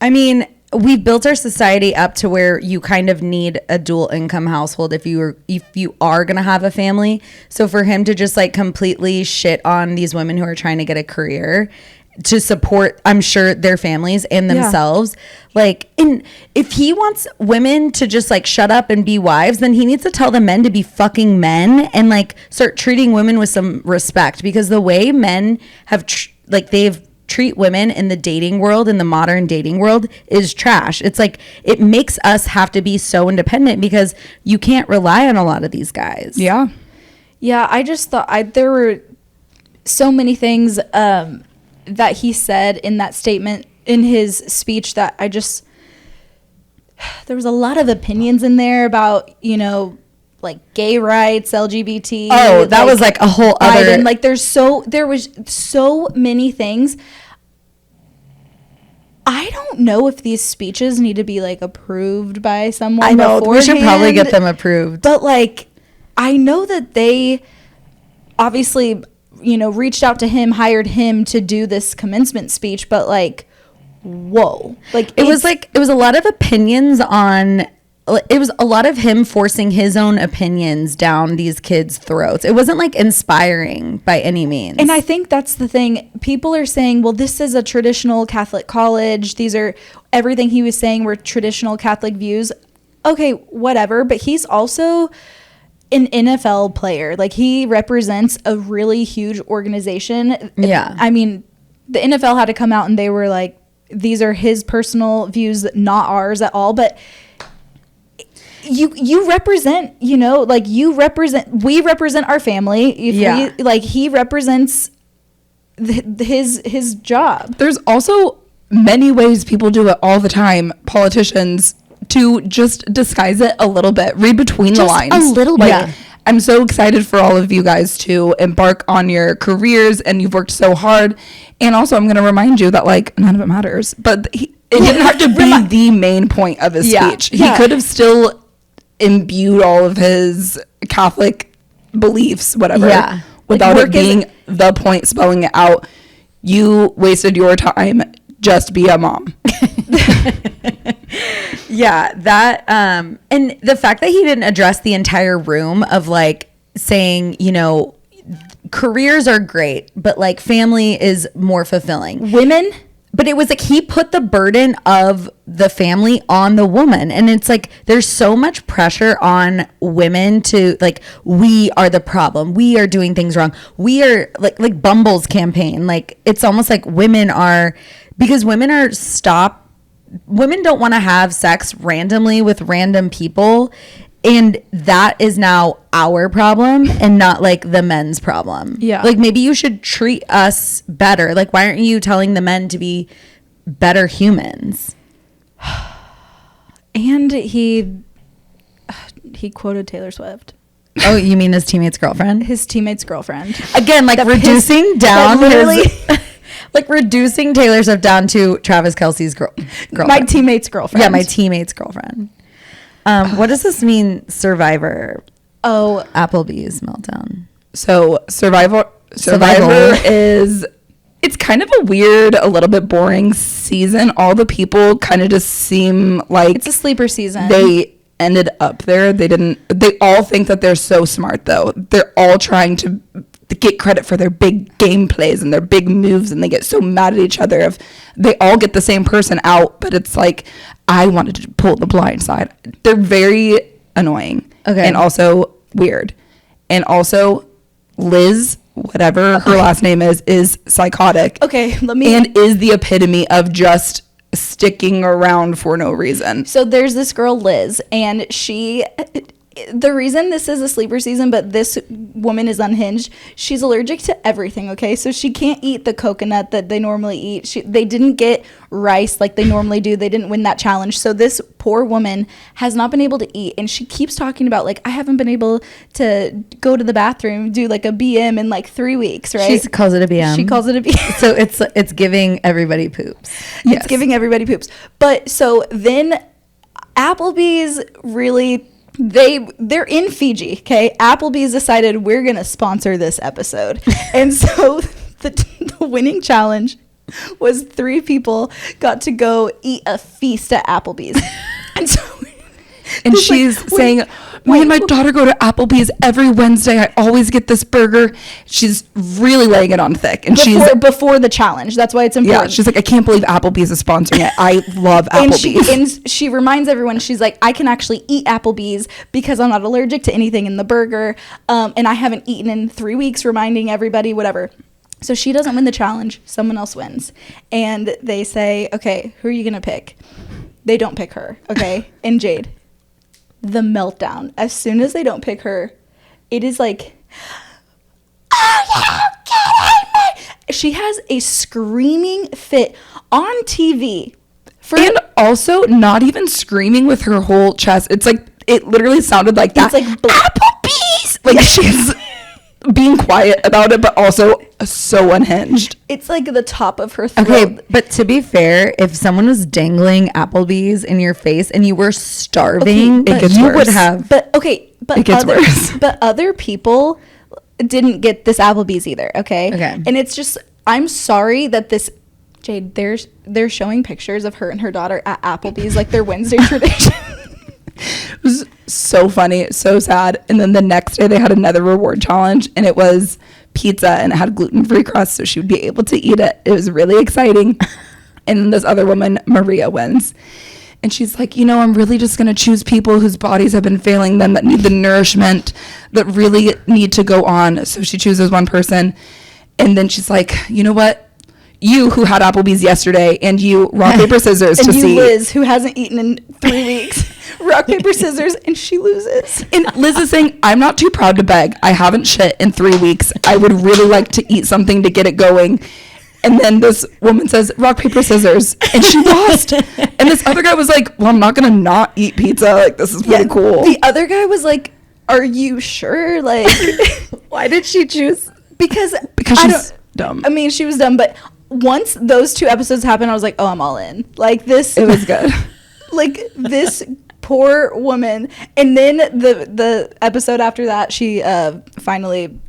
I mean, we've built our society up to where you kind of need a dual income household if you are going to have a family. So for him to just like completely shit on these women who are trying to get a career to support, I'm sure, their families and themselves. Yeah. Like, and if he wants women to just like shut up and be wives, then he needs to tell the men to be fucking men and like start treating women with some respect, because the way men have they've treat women in the dating world, in the modern dating world, is trash. It's like, it makes us have to be so independent because you can't rely on a lot of these guys. Yeah. Yeah. I just thought there were so many things, that he said in that statement, in his speech, that there was a lot of opinions in there about, you know, like gay rights, LGBT. Oh, that was like a whole other. Biden, like there was so many things. I don't know if these speeches need to be like approved by someone. I know, we should probably get them beforehand, approved. But like, I know that they obviously, you know, reached out to him, hired him to do this commencement speech, but like, whoa. Like it was a lot of opinions on, it was a lot of him forcing his own opinions down these kids' throats. It wasn't like inspiring by any means. And I think that's the thing. People are saying, well, this is a traditional Catholic college. These are, everything he was saying were traditional Catholic views. Okay, whatever. But he's also an NFL player. Like, he represents a really huge organization. Yeah. I mean, the NFL had to come out and they were like, these are his personal views, not ours at all. But you represent, you know, like we represent our family. If we, like, he represents his job. There's also many ways people do it all the time, politicians, to just disguise it a little bit, read between the lines. A little bit. Like, I'm so excited for all of you guys to embark on your careers, and you've worked so hard. And also, I'm going to remind you that, like, none of it matters. But it didn't have to be the main point of his speech. He could have still imbued all of his Catholic beliefs, whatever, without it being the point, spelling it out. You wasted your time. Just be a mom. Yeah, that and the fact that he didn't address the entire room of like saying, you know, careers are great, but like family is more fulfilling. Women. But it was like he put the burden of the family on the woman. And it's like there's so much pressure on women to like, we are the problem. We are doing things wrong. We are like Bumble's campaign. Like it's almost like women are, because women don't want to have sex randomly with random people. And that is now our problem and not like the men's problem. Yeah. Like maybe you should treat us better. Like why aren't you telling the men to be better humans? And he quoted Taylor Swift. Oh, you mean his teammate's girlfriend? His teammate's girlfriend. Again, like reducing down like reducing Taylor Swift down to Travis Kelce's girlfriend. My teammate's girlfriend. Yeah, my teammate's girlfriend. What does this mean, Survivor? Oh, Applebee's meltdown. So Survivor is, it's kind of a weird, a little bit boring season. All the people kind of just seem like it's a sleeper season. They ended up there. They all think that they're so smart though. They're all trying to get credit for their big game plays and their big moves, and they get so mad at each other if they all get the same person out, but it's like, I wanted to pull the blind side. They're very annoying. Okay. And also weird. And also Liz, whatever her last name is psychotic. Okay, and is the epitome of just sticking around for no reason. So there's this girl Liz, and the reason this is a sleeper season, but this woman is unhinged. She's allergic to everything, okay? So she can't eat the coconut that they normally eat. They didn't get rice like they normally do. They didn't win that challenge. So this poor woman has not been able to eat. And she keeps talking about, like, I haven't been able to go to the bathroom, do, like, a BM in, like, 3 weeks, right? She calls it a BM. She calls it a BM. So it's giving everybody poops. Yes. It's giving everybody poops. But so then Applebee's really... They're in Fiji, okay? Applebee's decided we're gonna sponsor this episode, and so the winning challenge was 3 people got to go eat a feast at Applebee's, and she's like, saying, me and my daughter go to Applebee's every Wednesday. I always get this burger. She's really laying it on thick. And before the challenge. That's why it's important. Yeah, she's like, I can't believe Applebee's is sponsoring it. I love Applebee's. And she reminds everyone, she's like, I can actually eat Applebee's because I'm not allergic to anything in the burger. And I haven't eaten in 3 weeks, reminding everybody, whatever. So she doesn't win the challenge. Someone else wins. And they say, okay, who are you going to pick? They don't pick her, okay? And Jade. The meltdown. As soon as they don't pick her, it is like, are you kidding me? she has a screaming fit on TV. And also not even screaming with her whole chest. It's like, it literally sounded like that. It's like Applebees! Like she's being quiet about it, but also so unhinged. It's like the top of her throat. Okay, but to be fair, if someone was dangling Applebees in your face and you were starving, Okay, it gets you worse. would have. But It gets worse. But other people didn't get this Applebee's either. Okay. Okay. And it's just, I'm sorry that this, Jade, they're showing pictures of her and her daughter at Applebee's, like their Wednesday tradition. It was so funny, so sad. And then the next day they had another reward challenge, and it was pizza, and it had gluten-free crust, so she would be able to eat it. It was really exciting. And then this other woman, Maria, wins. And she's like, I'm really just going to choose people whose bodies have been failing them, that need the nourishment, that really need to go on. So she chooses one person. And then she's like, you know what? You who had Applebee's yesterday, and you, rock, paper, scissors And to you, see. Liz, who hasn't eaten in 3 weeks. Rock, paper, scissors, and she loses. And Liz is saying, I'm not too proud to beg. I haven't shit in 3 weeks. I would really like to eat something to get it going. And then this woman says, rock, paper, scissors. And she lost. And this other guy was like, well, I'm not going to not eat pizza. Like, this is pretty cool. The other guy was like, are you sure? Like, Why did she choose? because she's dumb. I mean, she was dumb, but once those 2 episodes happened, I was like, oh, I'm all in. Like, this. It was good. Like, this poor woman. And then the episode after that, she finally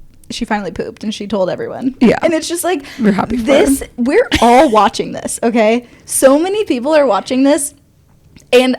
pooped, and she told everyone. Yeah. And it's just like, We're happy for this. her. We're all watching this, okay? So many people are watching this, and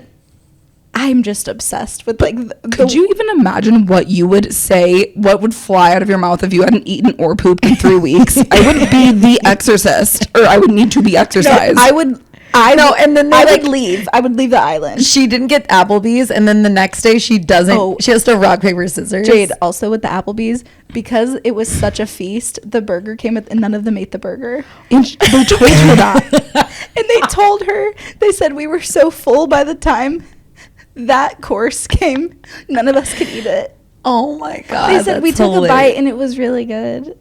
I'm just obsessed with, like, Could you even imagine what you would say, what would fly out of your mouth if you hadn't eaten or pooped in 3 weeks? I would be the exorcist, or I would need to be exorcised. No, I would would leave. I would leave the island. She didn't get Applebee's, and then the next day she doesn't. Oh. She has to rock, paper, scissors. Jade, also with the Applebee's, because it was such a feast, the burger came with, and none of them ate the burger. And they told her that. And they told her, they said we were so full by the time that course came, none of us could eat it. Oh my god! They said we took a bite and it was really good.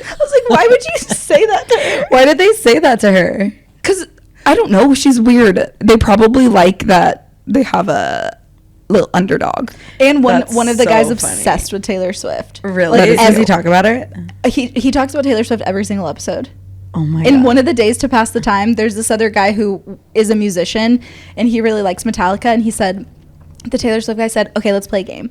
I was like, why would you say that to her? Why did they say that to her? Because, I don't know, she's weird. They probably like that they have a little underdog. And one That's of the so guys funny. obsessed with Taylor Swift. Really? Like, Does he talk about it? He talks about Taylor Swift every single episode. Oh my god! In one of the days to pass the time, there's this other guy who is a musician, and he really likes Metallica, and he said, the Taylor Swift guy said, okay, let's play a game.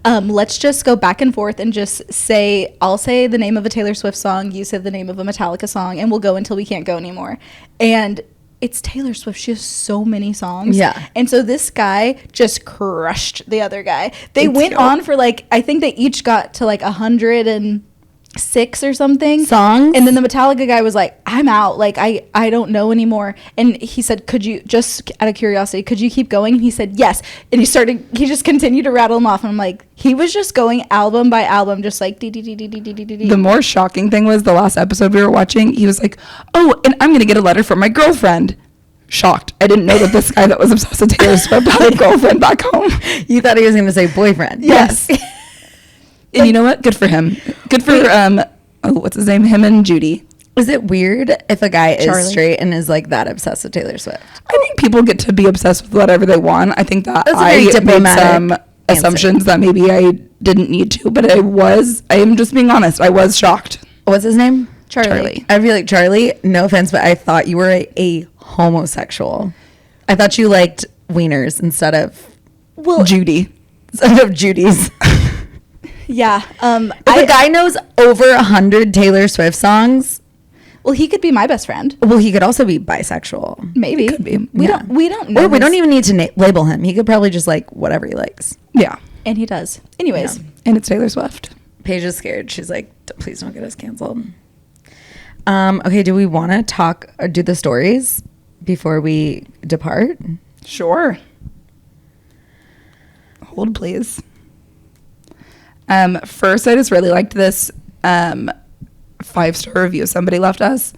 Let's just go back and forth and just say, I'll say the name of a Taylor Swift song, you say the name of a Metallica song, and we'll go until we can't go anymore. And it's Taylor Swift. She has so many songs. Yeah. And so this guy just crushed the other guy. They It's went dope. on for like, I think they each got to like 106 or something. Songs? And then the Metallica guy was like, I'm out. Like, I don't know anymore. And he said, could you, just out of curiosity, could you keep going? And he said, yes. And he just continued to rattle them off. And I'm like, he was just going album by album, just like, The more shocking thing was the last episode we were watching, he was like, oh, and I'm going to get a letter from my girlfriend. Shocked. I didn't know that this guy that was obsessed with Taylor Swift had a girlfriend back home. You thought he was going to say boyfriend? Yes. And you know what? Good for him. Good for, what's his name? Him and Judy. Is it weird if a guy Charlie. is straight and is like that obsessed with Taylor Swift? I think people get to be obsessed with whatever they want. I think that That's a I very made diplomatic some answer. assumptions that maybe I didn't need to, but I am just being honest. I was shocked. What's his name? Charlie. I feel like Charlie, no offense, but I thought you were a homosexual. I thought you liked wieners instead of Judy. instead of Judy's. yeah. If a guy knows over 100 Taylor Swift songs, Well, he could be my best friend. well, he could also be bisexual. Maybe. Could be. We Yeah. don't know. Or we his- don't even need to label him. He could probably just like whatever he likes. Yeah. And he does. Anyways. Yeah. And it's Taylor Swift. Paige is scared. She's like, please don't get us canceled. Okay, do we want to talk or do the stories before we depart? Sure. Hold, please. First, I just really liked this 5-star review somebody left us.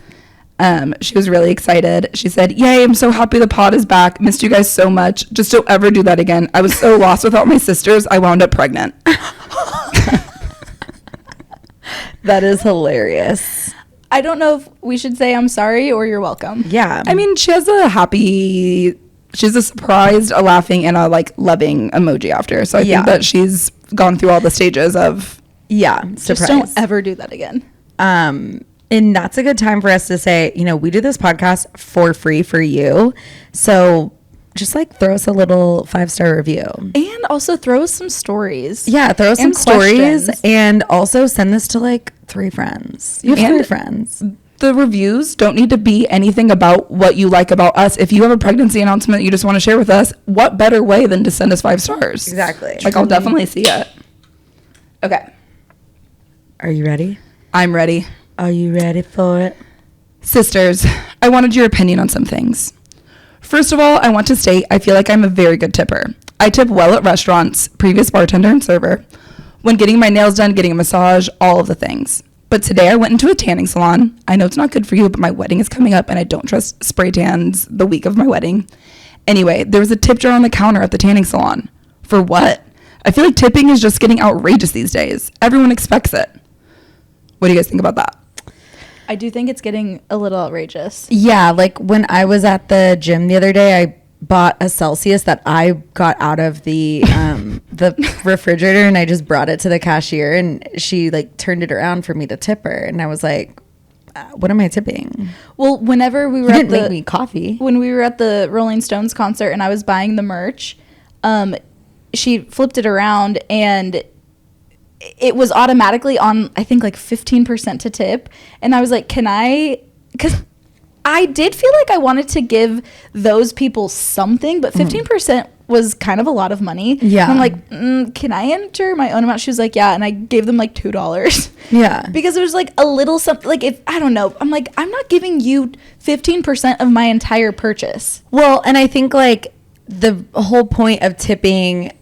She was really excited. She said, yay, I'm so happy the pod is back. Missed you guys so much. Just don't ever do that again. I was so lost without my sisters. I wound up pregnant. That is hilarious. I don't know if we should say I'm sorry or you're welcome. Yeah. I mean, she has a surprised, a laughing, and a like loving emoji after. So I think that she's gone through all the stages of surprise. Just don't ever do that again. And that's a good time for us to say, we do this podcast for free for you. So just like throw us a little 5-star review. And also throw us some stories. Yeah, throw us some stories. And also send this to like 3 friends. You have 3 friends. The reviews don't need to be anything about what you like about us. If you have a pregnancy announcement you just want to share with us, what better way than to send us 5 stars? Exactly. Like, I'll definitely see it. Okay. Are you ready? I'm ready. Are you ready for it? Sisters, I wanted your opinion on some things. First of all, I want to state I feel like I'm a very good tipper. I tip well at restaurants, previous bartender and server, when getting my nails done, getting a massage, all of the things. But today I went into a tanning salon. I know it's not good for you, but my wedding is coming up and I don't trust spray tans the week of my wedding. Anyway, there was a tip jar on the counter at the tanning salon. For what? I feel like tipping is just getting outrageous these days. Everyone expects it. What do you guys think about that? I do think it's getting a little outrageous. Yeah, like when I was at the gym the other day, I bought a Celsius that I got out of the refrigerator, and I just brought it to the cashier, and she like turned it around for me to tip her, and I was like, what am I tipping? Well, whenever we were make me coffee. When we were at the Rolling Stones concert and I was buying the merch, she flipped it around and it was automatically on, I think, like 15% to tip. And I was like, because I did feel like I wanted to give those people something, but 15% was kind of a lot of money. Yeah. And I'm like, can I enter my own amount? She was like, yeah. And I gave them like $2. Yeah. Because it was like a little something, like if, I don't know, I'm like, I'm not giving you 15% of my entire purchase. Well, and I think like the whole point of tipping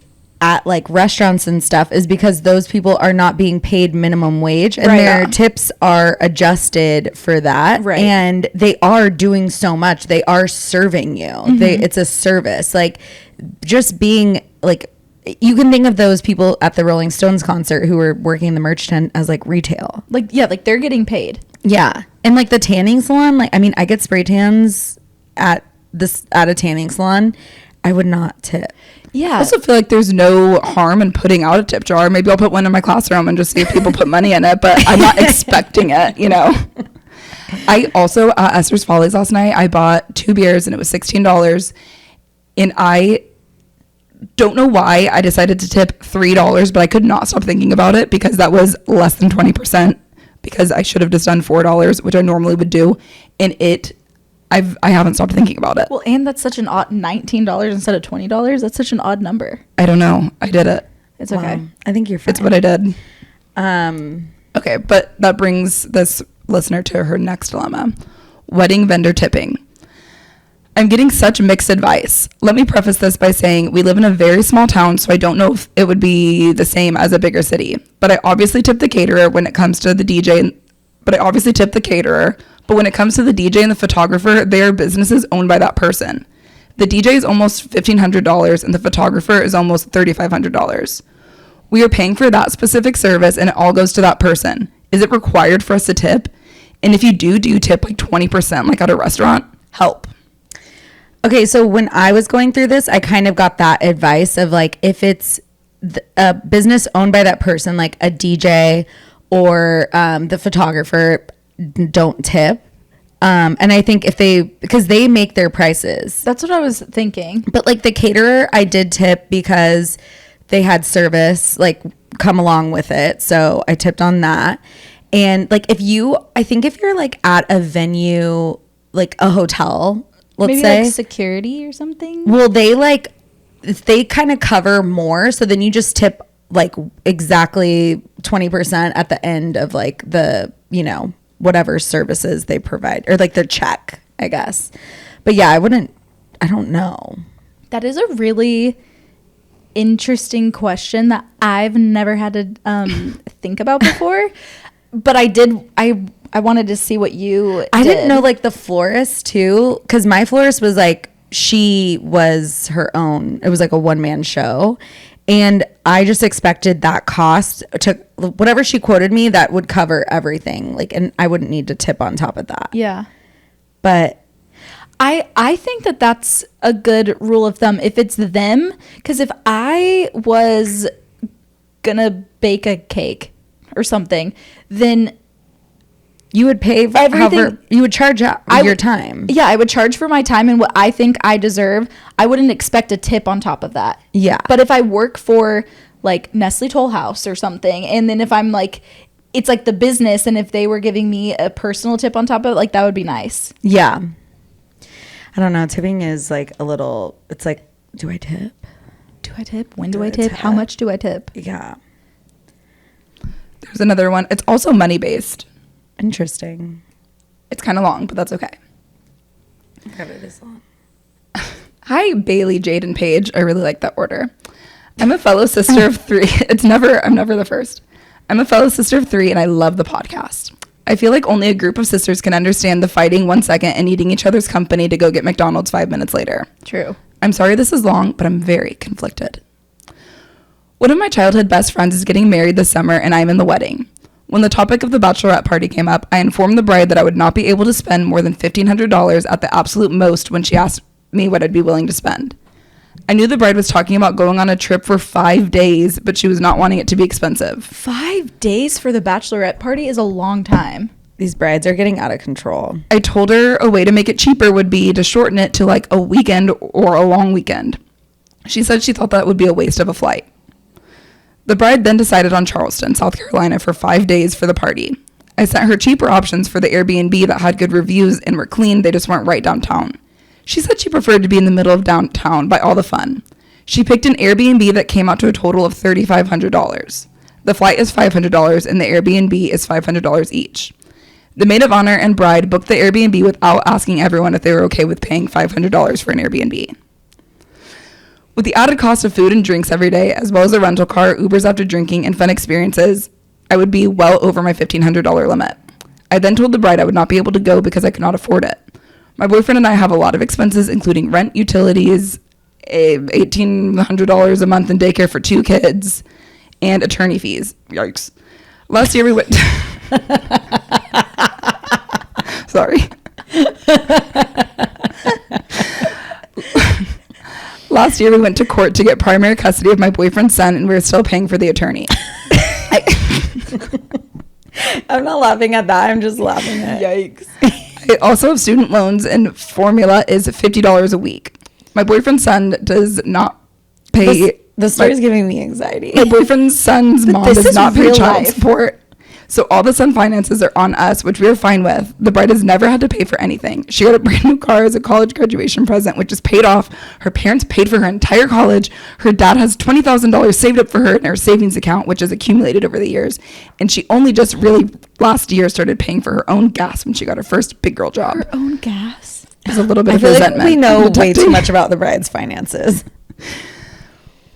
at like restaurants and stuff is because those people are not being paid minimum wage, and their tips are adjusted for that. Right. And they are doing so much. They are serving you. It's a service. Like just being like, you can think of those people at the Rolling Stones concert who were working the merch tent as like retail. Like, yeah, like they're getting paid. Yeah. And like the tanning salon, like, I mean, I get spray tans at a tanning salon. I would not tip. Yeah. I also feel like there's no harm in putting out a tip jar. Maybe I'll put one in my classroom and just see if people put money in it, but I'm not expecting it, I also, Esther's Follies last night, I bought 2 beers and it was $16. And I don't know why I decided to tip $3, but I could not stop thinking about it because that was less than 20%, because I should have just done $4, which I normally would do. And I haven't stopped thinking about it. Well, and that's such an odd $19 instead of $20. That's such an odd number. I don't know. I did it. It's okay. I think you're fine. It's what I did. Okay, but that brings this listener to her next dilemma. Wedding vendor tipping. I'm getting such mixed advice. Let me preface this by saying we live in a very small town, so I don't know if it would be the same as a bigger city. But I obviously tip the caterer when it comes to the DJ. But when it comes to the DJ and the photographer, they are businesses owned by that person. The DJ is almost $1,500 and the photographer is almost $3,500. We are paying for that specific service and it all goes to that person. Is it required for us to tip? And if you do you tip like 20% like at a restaurant? Help. Okay, so when I was going through this, I kind of got that advice of like, if it's a business owned by that person, like a DJ or the photographer, don't tip. And I think because they make their prices. That's what I was thinking. But like the caterer, I did tip because they had service like come along with it. So I tipped on that. And like if you're like at a venue, like a hotel, let's say. Like security or something. Well, they kind of cover more. So then you just tip like exactly 20% at the end of like the, whatever services they provide, or like their check, I guess. But yeah, I don't know. That is a really interesting question that I've never had to think about before. But I wanted to see what you did. I didn't know like the florist too, because my florist was like, she was her own, it was like a one-man show. And I just expected that cost to whatever she quoted me, that would cover everything. Like, and I wouldn't need to tip on top of that. Yeah. But I think that that's a good rule of thumb if it's them. Because if I was gonna bake a cake or something, then you would pay however you would charge out your time. Yeah, I would charge for my time and what I think I deserve. I wouldn't expect a tip on top of that. Yeah. But if I work for like Nestle Toll House or something, and then if I'm like, it's like the business, and if they were giving me a personal tip on top of it, like that would be nice. Yeah. I don't know. Tipping is like a little, it's like, do I tip? Do I tip? When do I tip? How much do I tip? Yeah. There's another one. It's also money based. Interesting. It's kind of long, but that's okay. God, it is long. Hi, Baily, Jade, and Paige. I really like that order. I'm a fellow sister of 3. I'm never the first. I'm a fellow sister of 3, and I love the podcast. I feel like only a group of sisters can understand the fighting 1 second and eating each other's company to go get McDonald's 5 minutes later. True. I'm sorry this is long, but I'm very conflicted. One of my childhood best friends is getting married this summer, and I'm in the wedding. When the topic of the bachelorette party came up, I informed the bride that I would not be able to spend more than $1,500 at the absolute most when she asked me what I'd be willing to spend. I knew the bride was talking about going on a trip for 5 days, but she was not wanting it to be expensive. 5 days for the bachelorette party is a long time. These brides are getting out of control. I told her a way to make it cheaper would be to shorten it to like a weekend or a long weekend. She said she thought that would be a waste of a flight. The bride then decided on Charleston, South Carolina for 5 days for the party. I sent her cheaper options for the Airbnb that had good reviews and were clean, they just weren't right downtown. She said she preferred to be in the middle of downtown by all the fun. She picked an Airbnb that came out to a total of $3,500. The flight is $500 and the Airbnb is $500 each. The maid of honor and bride booked the Airbnb without asking everyone if they were okay with paying $500 for an Airbnb. With the added cost of food and drinks every day, as well as a rental car, Ubers after drinking, and fun experiences, I would be well over my $1,500 limit. I then told the bride I would not be able to go because I could not afford it. My boyfriend and I have a lot of expenses, including rent, utilities, $1,800 a month in daycare for 2 kids, and attorney fees. Yikes. Last year we went... Sorry. Last year we went to court to get primary custody of my boyfriend's son, and we were still paying for the attorney. I'm not laughing at that. I'm just laughing at Yikes. I also have student loans, and formula is $50 a week. My boyfriend's son does not pay... The story's giving me anxiety. My boyfriend's son's mom does not pay child life. support. So all the son finances are on us, which we are fine with. The bride has never had to pay for anything. She got a brand new car as a college graduation present, which is paid off. Her parents paid for her entire college. Her dad has $20,000 saved up for her in her savings account, which has accumulated over the years. And she only just really last year started paying for her own gas when she got her first big girl job. Her own gas. There's a little bit I of feel resentment. like we know way too much about the bride's finances.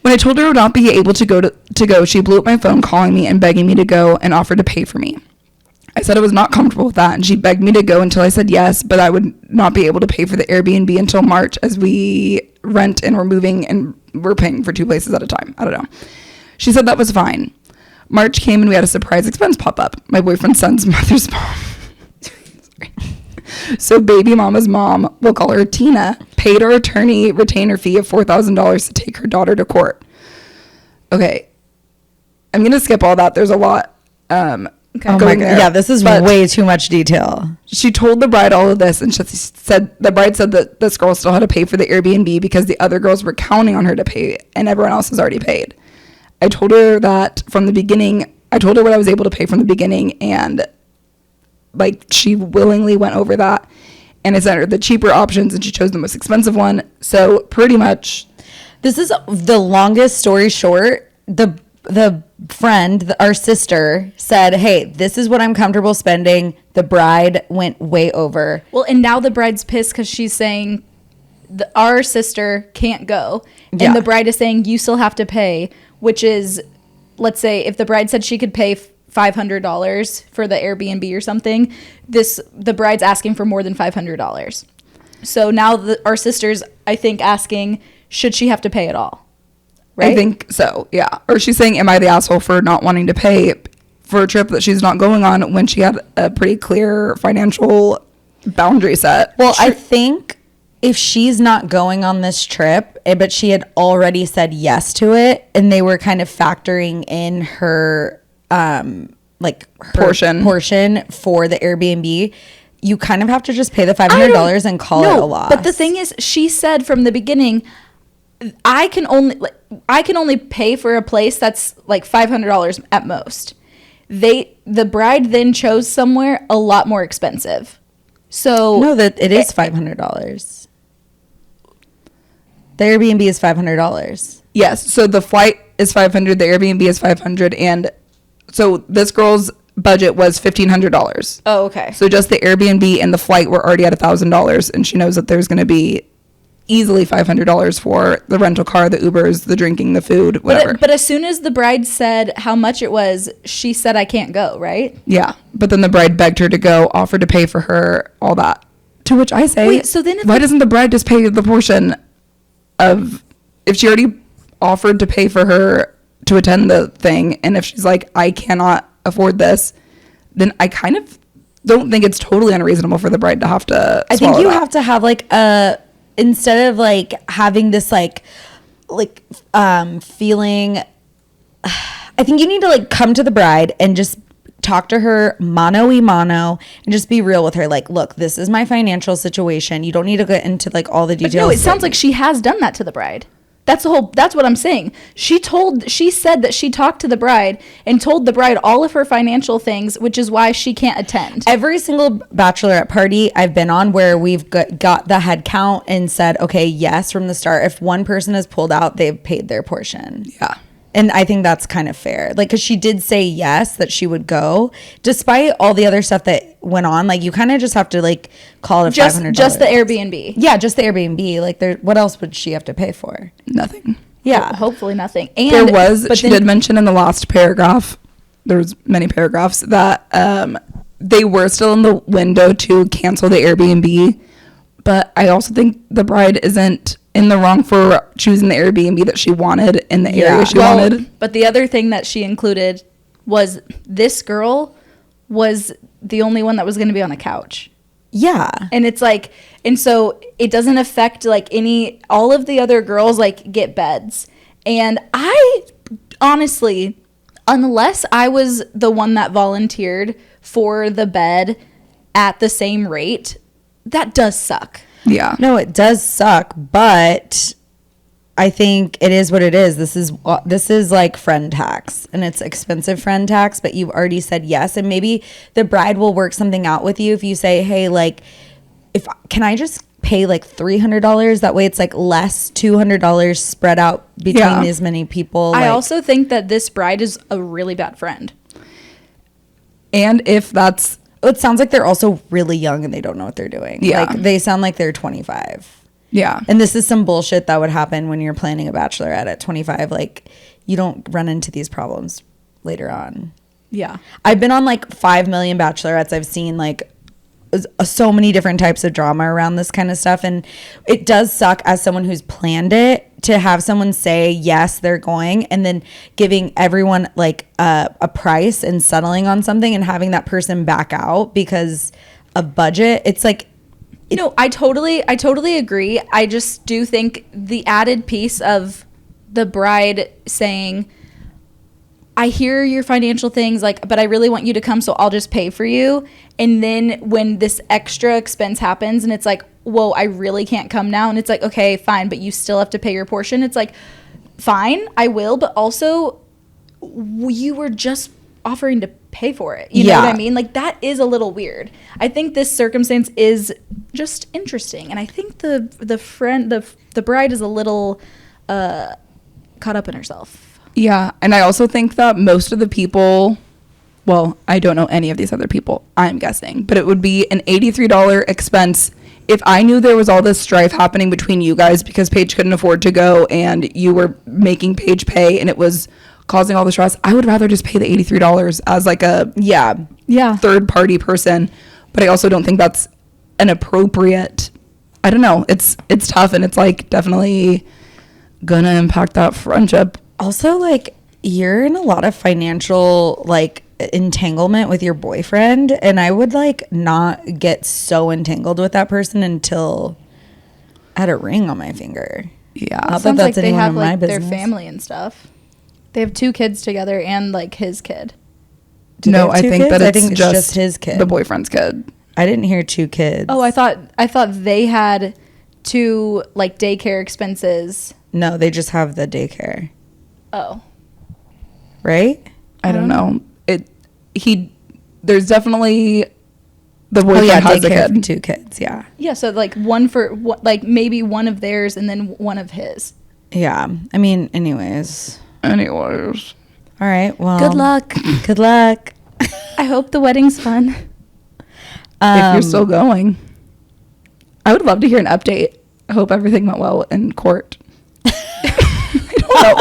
When I told her I would not be able to go, she blew up my phone calling me and begging me to go and offered to pay for me. I said I was not comfortable with that, and she begged me to go until I said yes, but I would not be able to pay for the Airbnb until March as we rent and we're moving and we're paying for 2 places at a time. I don't know. She said that was fine. March came and we had a surprise expense pop up. My boyfriend's son's mother's mom. So baby mama's mom, we'll call her Tina, paid our attorney retainer fee of $4,000 to take her daughter to court. Okay. I'm going to skip all that. There's a lot. Okay. Oh my God. Yeah, this is way too much detail. She told the bride all of this, and she said the bride said that this girl still had to pay for the Airbnb because the other girls were counting on her to pay, and everyone else has already paid. I told her that from the beginning. I told her what I was able to pay from the beginning, and like she willingly went over that. And I sent her the cheaper options, and she chose the most expensive one. So pretty much, this is the longest story short. The friend, our sister, said, hey, this is what I'm comfortable spending. The bride went way over. Well, and now the bride's pissed because she's saying our sister can't go. Yeah. And the bride is saying you still have to pay, which is, let's say, if the bride said she could pay $500 for the Airbnb or something, the bride's asking for more than $500. So now our sister's, I think, asking, should she have to pay it all? I think so, yeah. Or she's saying, am I the asshole for not wanting to pay for a trip that she's not going on when she had a pretty clear financial boundary set? Well, I think if she's not going on this trip, but she had already said yes to it, and they were kind of factoring in her portion for the Airbnb, you kind of have to just pay the $500 and call it a loss. But the thing is, she said from the beginning, I can only pay for a place that's like $500 at most. The bride then chose somewhere a lot more expensive. So no, that it is $500. The Airbnb is $500. Yes. So the flight is $500. The Airbnb is $500, and so this girl's budget was $1,500. Oh, okay. So just the Airbnb and the flight were already at $1,000, and she knows that there's going to be easily $500 for the rental car, the Ubers, the drinking, the food, whatever. But as soon as the bride said how much it was, she said, I can't go, right? Yeah. But then the bride begged her to go, offered to pay for her, all that. To which I say, wait, so then why doesn't the bride just pay the portion of, if she already offered to pay for her to attend the thing, and if she's like, I cannot afford this, then I kind of don't think it's totally unreasonable for the bride to have to I think you have to have like instead of like having this like feeling, I think you need to like come to the bride and just talk to her mano y mano and just be real with her. Like, look, this is my financial situation. You don't need to get into like all the details. No, it sounds like she has done that to the bride. That's what I'm saying. She said that she talked to the bride and told the bride all of her financial things, which is why she can't attend. Every single bachelorette party I've been on where we've got the head count and said, okay, yes, from the start, if one person has pulled out, they've paid their portion. Yeah. And I think that's kind of fair. Like, because she did say yes, that she would go, despite all the other stuff that went on. Like, you kind of just have to, like, call it $500. Just the Airbnb. Yeah, just the Airbnb. Like, what else would she have to pay for? Nothing. Yeah. Hopefully nothing. And she did mention in the last paragraph, there was many paragraphs, that they were still in the window to cancel the Airbnb. But I also think the bride isn't in the wrong for choosing the Airbnb that she wanted in the area she wanted. But the other thing that she included was this girl was the only one that was going to be on the couch. Yeah. And it's like, and so it doesn't affect like all of the other girls like get beds. And I honestly, unless I was the one that volunteered for the bed at the same rate, that does suck. Yeah. No, it does suck, but I think it is what it is. This is like friend tax, and it's expensive friend tax, but you've already said yes, and maybe the bride will work something out with you if you say, hey, like, can I just pay like $300? That way it's like less $200 spread out between as many people. I also think that this bride is a really bad friend. And if that's... It sounds like they're also really young and they don't know what they're doing. Yeah. Like, they sound like they're 25. Yeah. And this is some bullshit that would happen when you're planning a bachelorette at 25. Like, you don't run into these problems later on. Yeah. I've been on like 5 million bachelorettes. I've seen like so many different types of drama around this kind of stuff. And it does suck as someone who's planned it to have someone say, yes, they're going, and then giving everyone like a price and settling on something and having that person back out because of budget. It's like, no, I totally agree. I just do think the added piece of the bride saying, I hear your financial things, like, but I really want you to come, so I'll just pay for you. And then when this extra expense happens and it's like, whoa, I really can't come now. And it's like, okay, fine, but you still have to pay your portion. It's like, fine, I will. But also, you were just offering to pay for it. You know what I mean? Like, that is a little weird. I think this circumstance is just interesting. And I think the bride is a little caught up in herself. Yeah, and I also think that most of the people, well, I don't know any of these other people, I'm guessing, but it would be an $83 expense if I knew there was all this strife happening between you guys because Paige couldn't afford to go and you were making Paige pay and it was causing all the stress. I would rather just pay the $83 as like a third party person, but I also don't think that's an appropriate, I don't know, it's tough, and it's like definitely gonna impact that friendship. Also, like, you're in a lot of financial, like, entanglement with your boyfriend, and I would, like, not get so entangled with that person until I had a ring on my finger. Yeah. Not that Sounds that's like they anyone have in my like their business. family and stuff. They have 2 kids together and like his kid. Do they No, have I 2 think kids? that I it's think just his kid. the boyfriend's kid. I didn't hear 2 kids. Oh, I thought they had 2 like daycare expenses. No, they just have the daycare, Oh. right? I don't know. There's definitely the boyfriend has a daycare for kid. 2 kids. Yeah, Yeah, so like one for like maybe one of theirs and then one of his. yeah. I mean, anyways. Anyways. All right. Well, Good luck. Good luck. I hope the wedding's fun. If you're still going. I would love to hear an update. I hope everything went well in court. I don't know.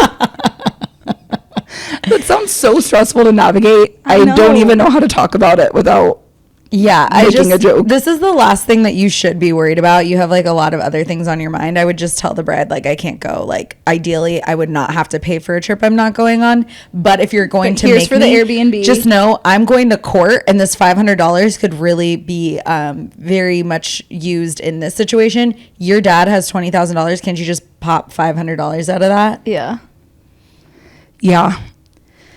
That sounds so stressful to navigate. I know. don't even know how to talk about it without Yeah, making a joke. This is the last thing that you should be worried about. You have like a lot of other things on your mind. I would just tell the bride, like, I can't go. Like, ideally, I would not have to pay for a trip I'm not going on. But if you're going to here's make for the me, Airbnb. just know I'm going to court, and this $500 could really be very much used in this situation. Your dad has $20,000. Can't you just pop $500 out of that? Yeah. Yeah.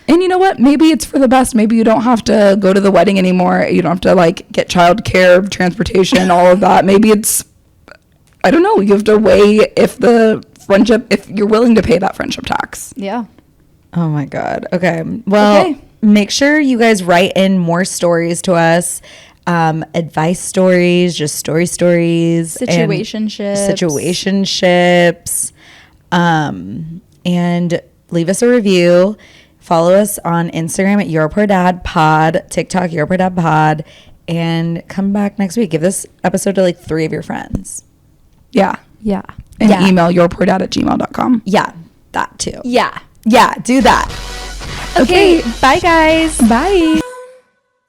And you know what? Maybe it's for the best. Maybe you don't have to go to the wedding anymore. You don't have to like get childcare, transportation, all of that. Maybe it's, I don't know. You have to weigh if you're willing to pay that friendship tax. Yeah. Oh my God. Okay. Well, make sure you guys write in more stories to us. Advice stories, just stories, situationships, and leave us a review. Follow us on Instagram at Your Poor Dad Pod, TikTok Your Poor Dad Pod, and come back next week. Give this episode to like 3 of your friends. Yeah. Yeah. And Yeah. email yourpoordad@gmail.com. Yeah, that too. Yeah. Yeah, do that. Okay. Bye, guys. Bye.